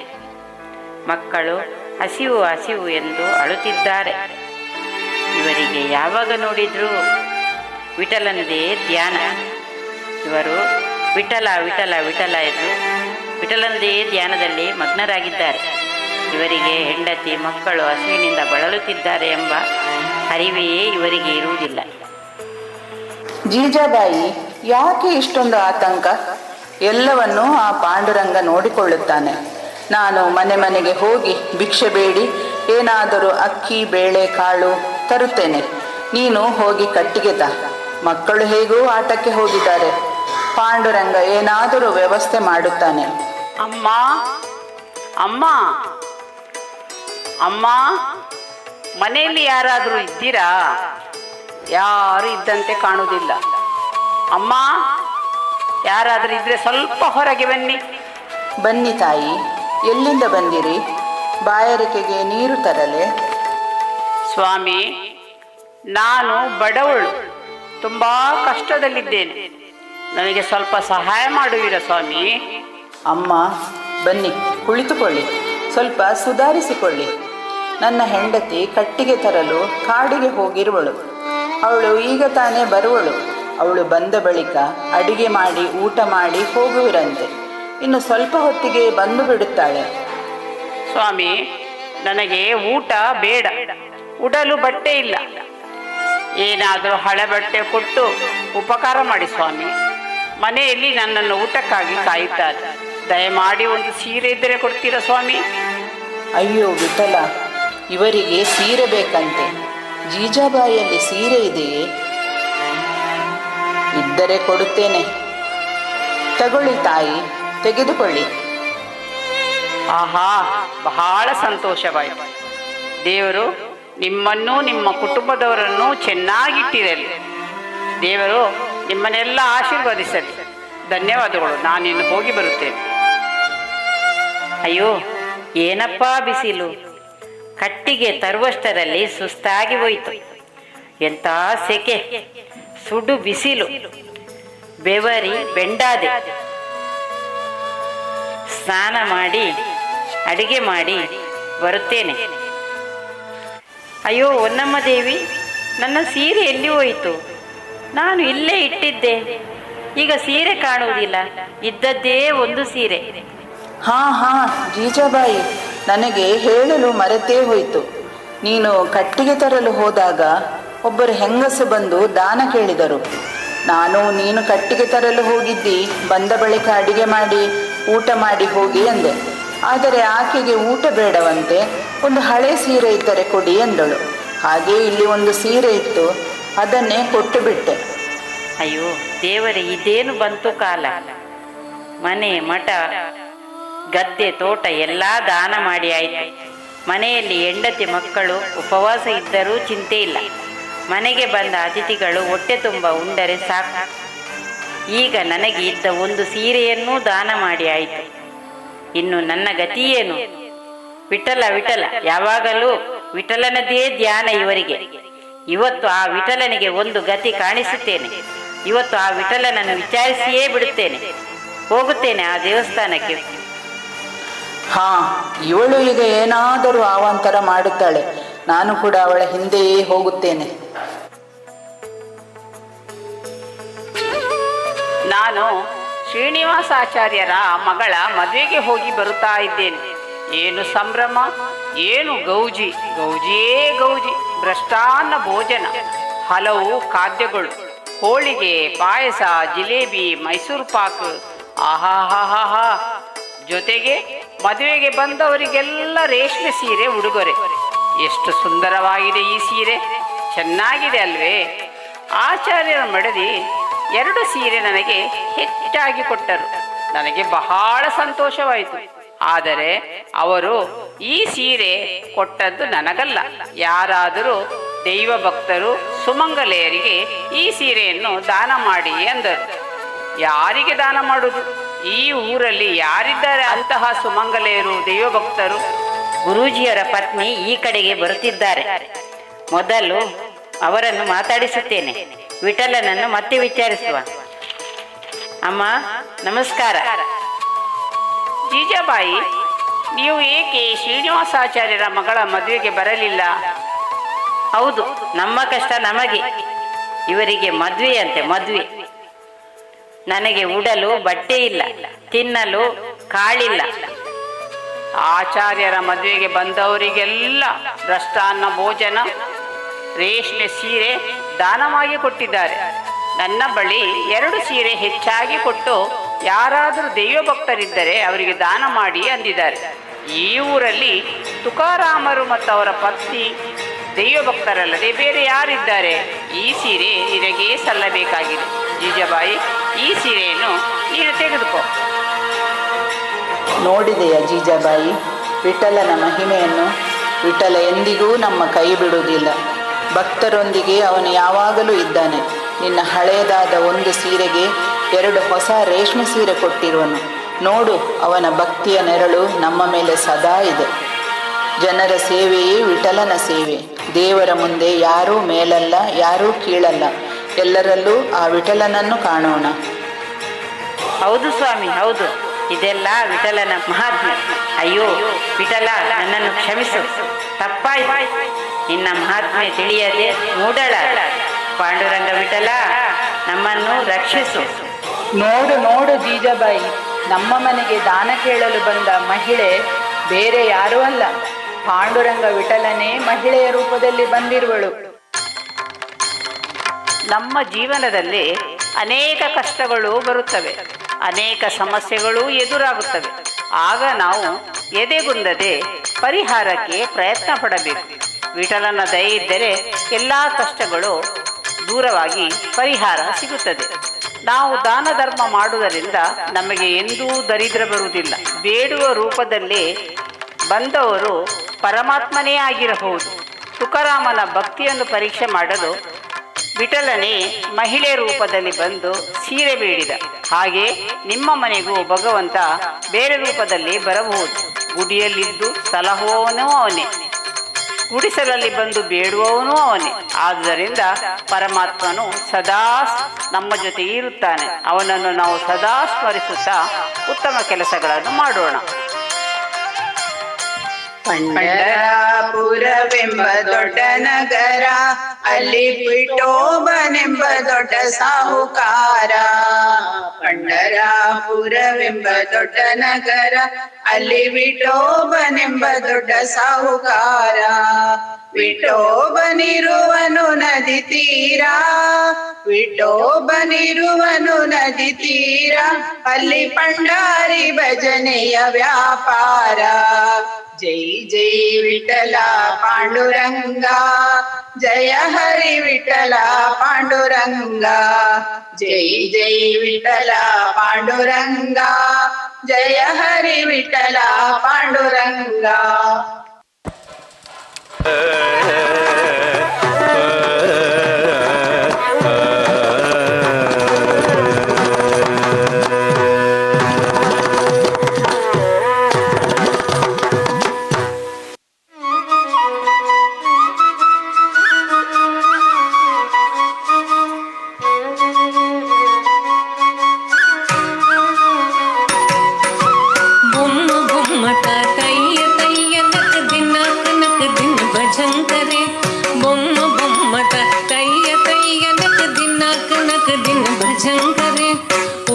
ಮಕ್ಕಳು ಹಸಿವು ಎಂದು ಅಳುತ್ತಿದ್ದಾರೆ. ಇವರಿಗೆ ಯಾವಾಗ ನೋಡಿದ್ರೂ ವಿಠಲನದೇ ಧ್ಯಾನ. ಇವರು ವಿಠಲ ವಿಠಲ ವಿಠಲ ಎಂದು ವಿಠಲನದೇ ಧ್ಯಾನದಲ್ಲಿ ಮಗ್ನರಾಗಿದ್ದಾರೆ. ಇವರಿಗೆ ಹೆಂಡತಿ ಮಕ್ಕಳು ಹಸಿವಿನಿಂದ ಬಳಲುತ್ತಿದ್ದಾರೆ ಎಂಬ ಅರಿವೇ ಇವರಿಗೆ ಇರುವುದಿಲ್ಲ. ಜೀಜಾಬಾಯಿ, ಯಾಕೆ ಇಷ್ಟೊಂದು ಆತಂಕ? ಎಲ್ಲವನ್ನೂ ಆ ಪಾಂಡುರಂಗ ನೋಡಿಕೊಳ್ಳುತ್ತಾನೆ. ನಾನು ಮನೆಗೆ ಹೋಗಿ ಭಿಕ್ಷೆ ಬೇಡಿ ಏನಾದರೂ ಅಕ್ಕಿ, ಬೇಳೆ, ಕಾಳು ತರುತ್ತೇನೆ. ನೀನು ಹೋಗಿ ಕಟ್ಟಿಗೆ ತಾ. ಮಕ್ಕಳು ಹೇಗೂ ಆಟಕ್ಕೆ ಹೋಗಿದ್ದಾರೆ. ಪಾಂಡುರಂಗ ಏನಾದರೂ ವ್ಯವಸ್ಥೆ ಮಾಡುತ್ತಾನೆ. ಅಮ್ಮ ಅಮ್ಮ ಅಮ್ಮ, ಮನೆಯಲ್ಲಿ ಯಾರಾದರೂ ಇದ್ದೀರಾ? ಯಾರು ಇದ್ದಂತೆ ಕಾಣುವುದಿಲ್ಲ. ಅಮ್ಮ, ಯಾರಾದರೂ ಇದ್ರೆ ಸ್ವಲ್ಪ ಹೊರಗೆ ಬನ್ನಿ. ಬನ್ನಿ ತಾಯಿ, ಎಲ್ಲಿಂದ ಬಂದಿರಿ? ಬಾಯಾರಿಕೆಗೆ ನೀರು ತರಲೆ? ಸ್ವಾಮಿ, ನಾನು ಬಡವಳು, ತುಂಬ ಕಷ್ಟದಲ್ಲಿದ್ದೇನೆ. ನನಗೆ ಸ್ವಲ್ಪ ಸಹಾಯ ಮಾಡುವಿರಾ ಸ್ವಾಮಿ? ಅಮ್ಮ ಬನ್ನಿ, ಕುಳಿತುಕೊಳ್ಳಿ, ಸ್ವಲ್ಪ ಸುಧಾರಿಸಿಕೊಳ್ಳಿ. ನನ್ನ ಹೆಂಡತಿ ಕಟ್ಟಿಗೆ ತರಲು ಕಾಡಿಗೆ ಹೋಗಿರುವಳು. ಅವಳು ಈಗ ತಾನೇ ಬರುವಳು. ಅವಳು ಬಂದ ಬಳಿಕ ಅಡಿಗೆ ಮಾಡಿ ಊಟ ಮಾಡಿ ಹೋಗುವಿರಂತೆ. ಇನ್ನು ಸ್ವಲ್ಪ ಹೊತ್ತಿಗೆ ಬಂದು ಬಿಡುತ್ತಾಳೆ. ಸ್ವಾಮಿ, ನನಗೆ ಊಟ ಬೇಡ, ಉಡಲು ಬಟ್ಟೆ ಇಲ್ಲ. ಏನಾದರೂ ಹಳೆ ಬಟ್ಟೆ ಕೊಟ್ಟು ಉಪಕಾರ ಮಾಡಿ ಸ್ವಾಮಿ. ಮನೆಯಲ್ಲಿ ನನ್ನನ್ನು ಊಟಕ್ಕಾಗಿ ಕಾಯುತ್ತಾರೆ. ದಯಮಾಡಿ ಒಂದು ಸೀರೆ ಇದ್ದರೆ ಕೊಡ್ತೀರಾ ಸ್ವಾಮಿ? ಅಯ್ಯೋ ವಿಠಲ, ಇವರಿಗೆ ಸೀರೆ ಬೇಕಂತೆ. ಜೀಜಾಬಾಯಿಯಲ್ಲಿ ಸೀರೆ ಇದೆಯೇ? ಇದ್ದರೆ ಕೊಡುತ್ತೇನೆ. ತಗೊಳ್ಳಿ ತಾಯಿ, ತೆಗೆದುಕೊಳ್ಳಿ. ಆಹಾ, ಬಹಳ ಸಂತೋಷವಾಯಿತು. ದೇವರು ನಿಮ್ಮನ್ನು ನಿಮ್ಮ ಕುಟುಂಬದವರನ್ನು ಚೆನ್ನಾಗಿಟ್ಟಿರಲಿ. ದೇವರು ನಿಮ್ಮನ್ನೆಲ್ಲ ಆಶೀರ್ವದಿಸಲಿ. ಧನ್ಯವಾದಗಳು. ನಾನಿನ್ನು ಹೋಗಿ ಬರುತ್ತೇನೆ. ಅಯ್ಯೋ, ಏನಪ್ಪಾ ಬಿಸಿಲು! ಕಟ್ಟಿಗೆ ತರುವಷ್ಟರಲ್ಲಿ ಸುಸ್ತಾಗಿ ಹೋಯಿತು. ಎಂಥ ಸೆಕೆ, ಸುಡು ಬಿಸಿಲು, ಬೆವರಿ ಬೆಂಡಾದೆ. ಸ್ನಾನ ಮಾಡಿ ಅಡಿಗೆ ಮಾಡಿ ಬರುತ್ತೇನೆ. ಅಯ್ಯೋ ಹೊನ್ನಮ್ಮ ದೇವಿ, ನನ್ನ ಸೀರೆ ಎಲ್ಲಿ ಹೋಯಿತು? ನಾನು ಇಲ್ಲೇ ಇಟ್ಟಿದ್ದೆ. ಈಗ ಸೀರೆ ಕಾಣುವುದಿಲ್ಲ. ಇದ್ದದ್ದೇ ಒಂದು ಸೀರೆ. ಹಾ ಹಾ ಜೀಜಾಬಾಯಿ, ನನಗೆ ಹೇಳಲು ಮರೆತೇ ಹೋಯಿತು. ನೀನು ಕಟ್ಟಿಗೆ ತರಲು ಹೋದಾಗ ಒಬ್ಬರು ಹೆಂಗಸು ಬಂದು ದಾನ ಕೇಳಿದರು. ನಾನು ನೀನು ಕಟ್ಟಿಗೆ ತರಲು ಹೋಗಿದ್ದಿ, ಬಂದ ಬಳಿಕ ಅಡಿಗೆ ಮಾಡಿ ಊಟ ಮಾಡಿ ಹೋಗಿ ಎಂದೆ. ಆದರೆ ಆಕೆಗೆ ಊಟ ಬೇಡವಂತೆ, ಒಂದು ಹಳೆ ಸೀರೆ ಇದ್ದರೆ ಕೊಡಿ ಎಂದಳು. ಹಾಗೆ ಇಲ್ಲಿ ಒಂದು ಸೀರೆ ಇತ್ತು, ಅದನ್ನೇ ಕೊಟ್ಟು ಬಿಟ್ಟೆ. ಅಯ್ಯೋ ದೇವರೇ, ಇದೇನು ಬಂತು ಕಾಲ! ಮನೆ ಮಠ ಗದ್ದೆ ತೋಟ ಎಲ್ಲ ದಾನ ಮಾಡಿ ಆಯಿತು. ಮನೆಯಲ್ಲಿ ಹೆಂಡತಿ ಮಕ್ಕಳು ಉಪವಾಸ ಇದ್ದರೂ ಚಿಂತೆ ಇಲ್ಲ. ಮನೆಗೆ ಬಂದ ಅತಿಥಿಗಳು ಹೊಟ್ಟೆ ತುಂಬ ಉಂಡರೆ ಸಾಕು. ಈಗ ನನಗೆ ಇದ್ದ ಒಂದು ಸೀರೆಯನ್ನೂ ದಾನ ಮಾಡಿ ಆಯಿತು. ಇನ್ನು ನನ್ನ ಗತಿಯೇನು? ವಿಠಲ ವಿಠಲ, ಯಾವಾಗಲೂ ವಿಠಲನದೇ ಧ್ಯಾನ ಇವರಿಗೆ. ಇವತ್ತು ಆ ವಿಠಲನಿಗೆ ಒಂದು ಗತಿ ಕಾಣಿಸುತ್ತೇನೆ. ಇವತ್ತು ಆ ವಿಠಲನನ್ನು ವಿಚಾರಿಸಿಯೇ ಬಿಡುತ್ತೇನೆ. ಹೋಗುತ್ತೇನೆ ಆ ದೇವಸ್ಥಾನಕ್ಕೆ. ಹಾ, ಇವಳು ಈಗ ಏನಾದರೂ ಅವಾಂತರ ಮಾಡುತ್ತಾಳೆ. ನಾನು ಕೂಡ ಅವಳ ಹಿಂದೆಯೇ ಹೋಗುತ್ತೇನೆ. ನಾನು ಶ್ರೀನಿವಾಸಾಚಾರ್ಯರ ಮಗಳ ಮದುವೆಗೆ ಹೋಗಿ ಬರುತ್ತಾ ಇದ್ದೇನೆ. ಏನು ಸಂಭ್ರಮ, ಏನು ಗೌಜಿ, ಗೌಜಿಯೇ ಗೌಜಿ. ಭ್ರಷ್ಟಾನ್ನ ಭೋಜನ, ಹಲವು ಖಾದ್ಯಗಳು, ಹೋಳಿಗೆ, ಪಾಯಸ, ಜಿಲೇಬಿ, ಮೈಸೂರು ಪಾಕ್. ಆಹಾಹಾಹಾ. ಜೊತೆಗೆ ಮದುವೆಗೆ ಬಂದವರಿಗೆಲ್ಲ ರೇಷ್ಮೆ ಸೀರೆ ಉಡುಗೊರೆ. ಎಷ್ಟು ಸುಂದರವಾಗಿದೆ ಈ ಸೀರೆ! ಚೆನ್ನಾಗಿದೆ ಅಲ್ವೇ? ಆಚಾರ್ಯರ ಮಡದಿ 2 ಸೀರೆ ನನಗೆ ಹೆಚ್ಚಾಗಿ ಕೊಟ್ಟರು. ನನಗೆ ಬಹಳ ಸಂತೋಷವಾಯಿತು. ಆದರೆ ಅವರು ಈ ಸೀರೆ ಕೊಟ್ಟದ್ದು ನನಗಲ್ಲ, ಯಾರಾದರೂ ದೈವ ಭಕ್ತರು ಸುಮಂಗಲೆಯರಿಗೆ ಈ ಸೀರೆಯನ್ನು ದಾನ ಮಾಡಿ ಎಂದರು. ಯಾರಿಗೆ ದಾನ ಮಾಡುವುದು? ಈ ಊರಲ್ಲಿ ಯಾರಿದ್ದಾರೆ ಅಂತಹ ಸುಮಂಗಲೆಯರು, ದೈವ ಭಕ್ತರು? ಗುರೂಜಿಯವರ ಪತ್ನಿ ಈ ಕಡೆಗೆ ಬರುತ್ತಿದ್ದಾರೆ. ಮೊದಲು ಅವರನ್ನು ಮಾತಾಡಿಸುತ್ತೇನೆ. ವಿಠಲನನ್ನು ಮತ್ತೆ ವಿಚಾರಿಸುವ. ಅಮ್ಮ ನಮಸ್ಕಾರ. ಜೀಜಾಬಾಯಿ, ನೀವು ಏಕೆ ಶ್ರೀನಿವಾಸಾಚಾರ್ಯರ ಮಗಳ ಮದುವೆಗೆ ಬರಲಿಲ್ಲ? ಹೌದು, ನಮ್ಮ ಕಷ್ಟ ನಮಗೆ. ಇವರಿಗೆ ಮದುವೆಯಂತೆ ಮದುವೆ. ನನಗೆ ಉಡಲು ಬಟ್ಟೆ ಇಲ್ಲ, ತಿನ್ನಲು ಕಾಳಿಲ್ಲ. ಆಚಾರ್ಯರ ಮದುವೆಗೆ ಬಂದವರಿಗೆಲ್ಲ ಭ್ರಷ್ಟಾನ್ನ ಭೋಜನ, ರೇಷ್ಮೆ ಸೀರೆ ದಾನವಾಗಿ ಕೊಟ್ಟಿದ್ದಾರೆ. ನನ್ನ ಬಳಿ 2 ಸೀರೆ ಹೆಚ್ಚಾಗಿ ಕೊಟ್ಟು ಯಾರಾದರೂ ದೈವ ಭಕ್ತರಿದ್ದರೆ ಅವರಿಗೆ ದಾನ ಮಾಡಿ ಅಂದಿದ್ದಾರೆ. ಈ ಊರಲ್ಲಿ ತುಕಾರಾಮರು ಮತ್ತು ಅವರ ಪತ್ನಿ ದೈವ ಭಕ್ತರಲ್ಲದೆ ಬೇರೆ ಯಾರಿದ್ದಾರೆ? ಈ ಸೀರೆ ನಿನಗೇ ಸಲ್ಲಬೇಕಾಗಿದೆ. ಜೀಜಾಬಾಯಿ, ಈ ಸೀರೆಯನ್ನು ನೀನು ತೆಗೆದುಕೋ. ನೋಡಿದೆಯ ಜೀಜಾಬಾಯಿ ವಿಠಲನ ಮಹಿಮೆಯನ್ನು? ವಿಠಲ ಎಂದಿಗೂ ನಮ್ಮ ಕೈ ಬಿಡುವುದಿಲ್ಲ. ಭಕ್ತರೊಂದಿಗೆ ಅವನು ಯಾವಾಗಲೂ ಇದ್ದಾನೆ. ನಿನ್ನ ಹಳೆಯದಾದ ಒಂದು ಸೀರೆಗೆ 2 ಹೊಸ ರೇಷ್ಮೆ ಸೀರೆ ಕೊಟ್ಟಿರುವನು. ನೋಡು, ಅವನ ಭಕ್ತಿಯ ನೆರಳು ನಮ್ಮ ಮೇಲೆ ಸದಾ ಇದೆ. ಜನರ ಸೇವೆಯೇ ವಿಠಲನ ಸೇವೆ. ದೇವರ ಮುಂದೆ ಯಾರೂ ಮೇಲಲ್ಲ, ಯಾರೂ ಕೀಳಲ್ಲ. ಎಲ್ಲರಲ್ಲೂ ಆ ವಿಠಲನನ್ನು ಕಾಣೋಣ. ಹೌದು ಸ್ವಾಮಿ, ಹೌದು. ಇದೆಲ್ಲ ವಿಠಲನ ಮಹಾತ್ಮೆ. ಅಯ್ಯೋ ವಿಠಲ, ನನ್ನನ್ನು ಕ್ಷಮಿಸು, ತಪ್ಪಾಯ್ತು. ನಿನ್ನ ಮಹಾತ್ಮೆ ತಿಳಿಯದೆ ಮೂಡಳ. ಪಾಂಡುರಂಗ ವಿಠಲ, ನಮ್ಮನ್ನು ರಕ್ಷಿಸು. ನೋಡು ನೋಡು ಜೀಜಾಬಾಯಿ, ನಮ್ಮ ಮನೆಗೆ ದಾನ ಕೇಳಲು ಬಂದ ಮಹಿಳೆ ಬೇರೆ ಯಾರೂ ಅಲ್ಲ, ಪಾಂಡುರಂಗ ವಿಠಲನೇ ಮಹಿಳೆಯ ರೂಪದಲ್ಲಿ ಬಂದಿರುವಳು. ನಮ್ಮ ಜೀವನದಲ್ಲಿ ಅನೇಕ ಕಷ್ಟಗಳು ಬರುತ್ತವೆ, ಅನೇಕ ಸಮಸ್ಯೆಗಳು ಎದುರಾಗುತ್ತವೆ. ಆಗ ನಾವು ಎದೆಗುಂದದೆ ಪರಿಹಾರಕ್ಕೆ ಪ್ರಯತ್ನ ಪಡಬೇಕು. ವಿಠಲನ ದಯೆ ಇದ್ದರೆ ಎಲ್ಲ ಕಷ್ಟಗಳು ದೂರವಾಗಿ ಪರಿಹಾರ ಸಿಗುತ್ತದೆ. ನಾವು ದಾನ ಧರ್ಮ ಮಾಡುವುದರಿಂದ ನಮಗೆ ಎಂದೂ ದರಿದ್ರ ಬರುವುದಿಲ್ಲ. ಬೇಡುವ ರೂಪದಲ್ಲಿ ಬಂದವರು ಪರಮಾತ್ಮನೇ ಆಗಿರಬಹುದು. ತುಕಾರಾಮನ ಭಕ್ತಿಯನ್ನು ಪರೀಕ್ಷೆ ಮಾಡಲು ವಿಠಲನೇ ಮಹಿಳೆ ರೂಪದಲ್ಲಿ ಬಂದು ಸೀರೆ ಬೇಡಿದ. ಹಾಗೆ ನಿಮ್ಮ ಮನೆಗೂ ಭಗವಂತ ಬೇರೆ ರೂಪದಲ್ಲಿ ಬರಬಹುದು. ಗುಡಿಯಲ್ಲಿದ್ದು ಸಲಹುವವನೂ ಅವನೇ, ಗುಡಿಸಲಲ್ಲಿ ಬಂದು ಬೇಡುವವನೂ ಅವನೇ. ಆದ್ದರಿಂದ ಪರಮಾತ್ಮನು ಸದಾ ನಮ್ಮ ಜೊತೆ ಇರುತ್ತಾನೆ. ಅವನನ್ನು ನಾವು ಸದಾ ಸ್ಮರಿಸುತ್ತಾ ಉತ್ತಮ ಕೆಲಸಗಳನ್ನು ಮಾಡೋಣ. ಪಂಡರಾಪುರವೆಂಬ ದೊಡ್ಡ ನಗರ, ಅಲ್ಲಿ ವಿಠೋಬನೆಂಬ ದೊಡ್ಡ ಸಾಹುಕಾರ. ಪಂಡರಾಪುರವೆಂಬ ದೊಡ್ಡ ನಗರ, ಅಲ್ಲಿ ವಿಠೋಬನೆಂಬ ದೊಡ್ಡ ಸಾಹುಕಾರ. ವಿಠೋಬನಿರುವನು ನದಿ ತೀರ, ವಿಠೋಬನಿರುವನು ನದಿ ತೀರ, ಅಲ್ಲಿ ಪಂಡಾರಿ ಭಜನೆಯ ವ್ಯಾಪಾರ. ಜೈ ಜೈ ವಿಠಲ ಪಾಂಡುರಂಗ, ಜಯ ಹರಿ ವಿಠಲ ಪಾಂಡುರಂಗ. ಜೈ ಜೈ ವಿಠಲ ಪಾಂಡುರಂಗ, ಜಯ ಹರಿ ವಿಠಲ ಪಾಂಡುರಂಗ.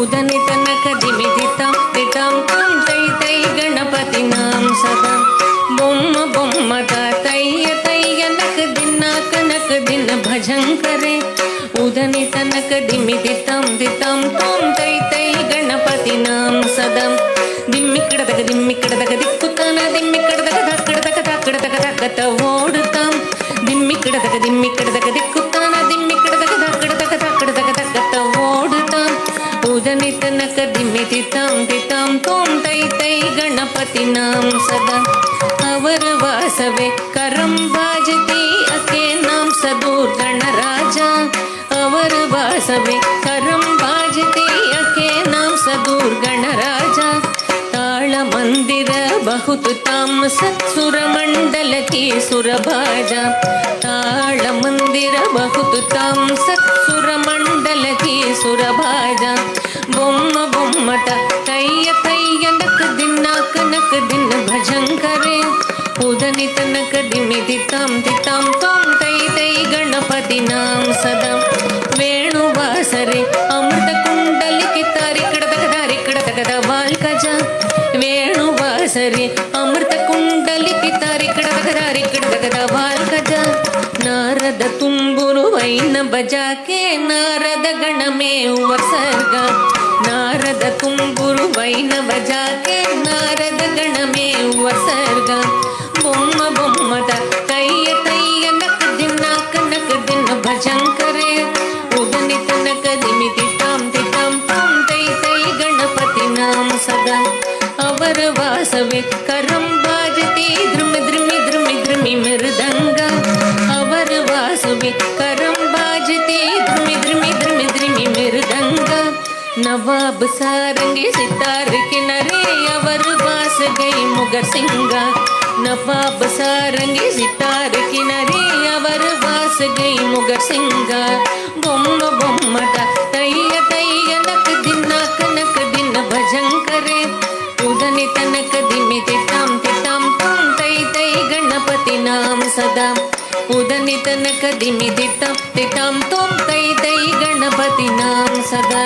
उदनि तनक दिमि दितां दितां तां तै तै गणपति नाम सदा. बोम बोम तैय तैय नक नक दिन भजन करे. उदनि तनक दिमि दितां दितां तां तै तै गणपति नाम सदा. दिम्मिकडदक दिक्कुतान दिम्मिकडदक धक्कडदक धक्कडदक धक्कत ओडुतां. दिम्मिकडदक दिक्कुतान दिम्मिकडदक धक्कडदक धक्कडदक धक्कत ओडुतां. उदनि तनक दिमि दितां दितां तों तै तै गणपति नाम सदा. अवर वासवे करम बाजती अके नाम सदूर गणराजा. अवर वासवे करम बाजती अके नाम सदूर गणराजा. ताळ मंदिर बहुत ताम सत्सुर मंडल की सुरभाजा. ताळ मंदिर बहुत ताम सत्सुर मंडल की सुरभाजा. बोम बोमट तैय तैय नक दिन भजन करे. उदनि तनक दिमि दितां दितां तों तै तै गणपति नाम सदा. वेणुवासरे अमृत कुंडली कितारि कडदक दारि कडदक वाल्कजा. वेणुवासरे अमृत कुंडली कितारि कडदक दारि कडदक वाल्कजा. नारद तुम्बुरु वैन बजाके नारद गण में उपसर्ग. नारद तुम्बुरु वैन बजाके नारद गण में उपसर्ग. बोम बोम तैय तैय नक दिन भजन करे. उदनि तनक दिमि दितां दितां तां तै तै गणपति नाम सदा. अवर वासवे करम बाजती ध्रुम ध्रुमि ध्रुमि ध्रुमि मृदंग. अवर वासवे करम बाजती ध्रुमि ध्रुमि ध्रुमि ध्रुमि मृदंग. नवाब सारंगी सितार किनारे अवर वास गई मुगर सिंगा. नवाब सारंगी सितार किनारे अवर वास गई मुगर सिंगा. बोम बोम तैय तैय नक दिन भजन करे. उदनि तनक दिमि दितां दितां तां तै तै गणपति नाम सदा. उदनि तनक दिमि दितां दितां तां तै तै गणपति नाम सदा.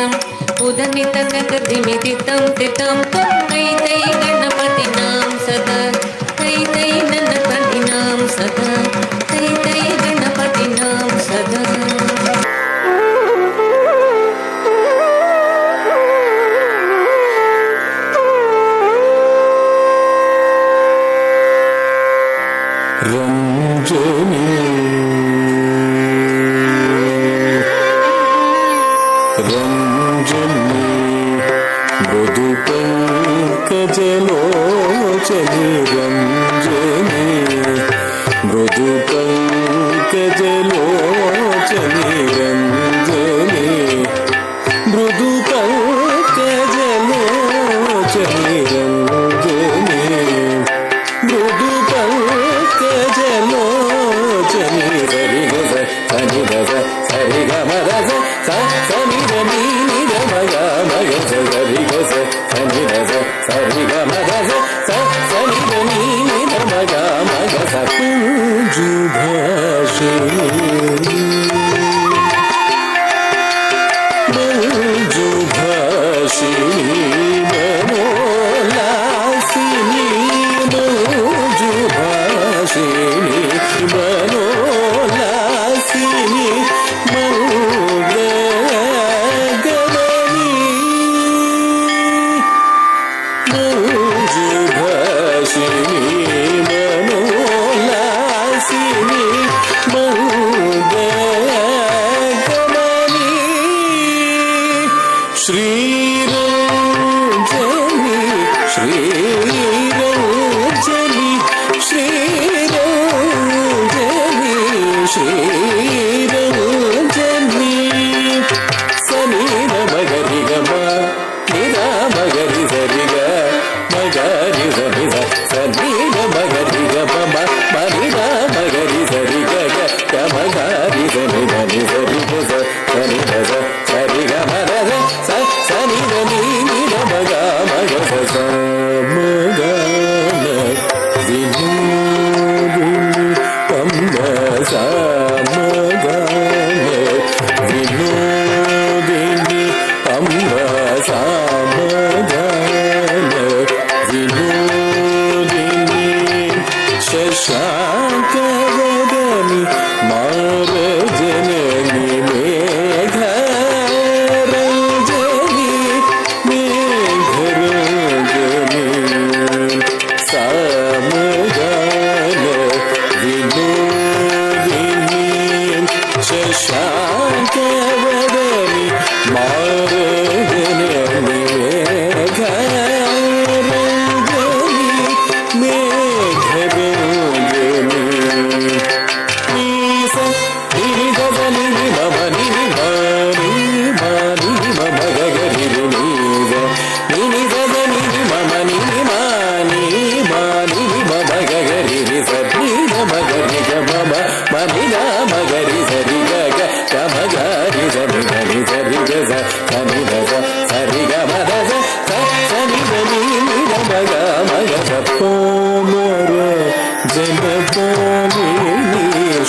उदनि तनक दिमि दितां दितां तां तै तै गणपति नाम सदा. तै तै गणपति नाम सदा. तै तै गणपति नाम सदा. पंकजलोचनी रंजनी मृदु पंकजलोचनी रंजनी मृदु पंकजलोचनी सरि ग सनि ग सरि ग म ग सनि ग नि ग म ग सरि ग सनि ग सरि ग म ग सनि ग नि ग म ग मंजुभाषिणी मंजुभाषिणी मनोलासिनी मंजुभाषिणी मनोलासिनी मंगलगमनी मंजुभाषिणी मनोलासिनी मंगलगमनी श्रीरंजनी श्रीरंजनी श्रीरंजनी श्रीरंजनी सनी मगरि गम निरा मगरि सरि ग मगरि सनि सनी मगरि गम मनिरा मगरि सरि ग मगरि सनि धनि सरि ग सनि ग सरि ग म सनि धनि ग मग मग स मग विनोदिनी पंब सा मग विनोदिनी पंब सा मग विनोदिनी शशांक वदनी मारजननी मेघरंजनी मेघरंजनी सामगान विनोदिनी शशांक वदनी मारजननी मेघरंजनी मेघरंजनी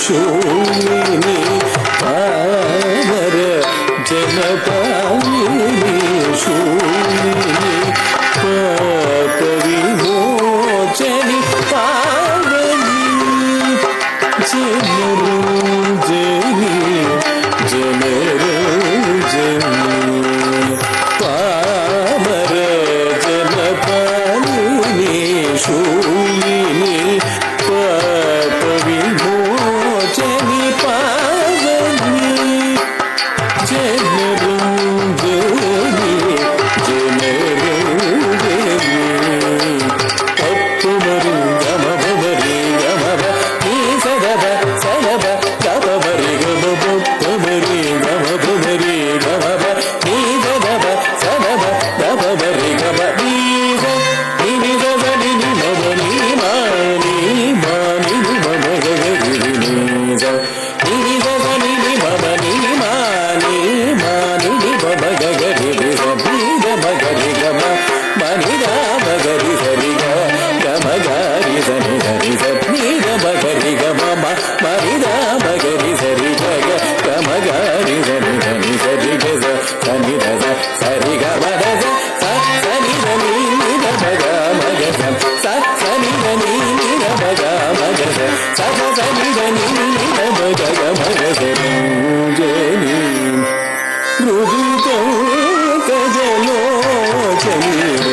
शूलिनी पामर जनपालिनी शूलिनी पाप विमोचनी पावनी जनरंजनी जनरंजनी पामर जनपालिनी शूलिनी पाप विमोचनी पावनी जनरंजनी जनरंजनी अप्पमरि गम भमरि गम नी सदब सदब गम भरि गम बप्पमरि गम भमरि गम नी सदब सदब गम भरि गम नी नी सदनि नी मनि मानि मानि मम गगरि नी ज नी सदनि नी मनि मानि मानि मम गगरि नी सदि गम गरि गम मनि गम गरि सरि ग गम गरि सनि धनि सनि गम गरि गम मनि गम गरि सरि ग गम गरि सनि धनि सरि ग सनि ध सरि ग म ध सनि धनि नि ग म ग म ग सनि धनि नि ग म ग म ग सनि धनि नि ग म ग म ग रंजनी मृदु पंकजलोचनी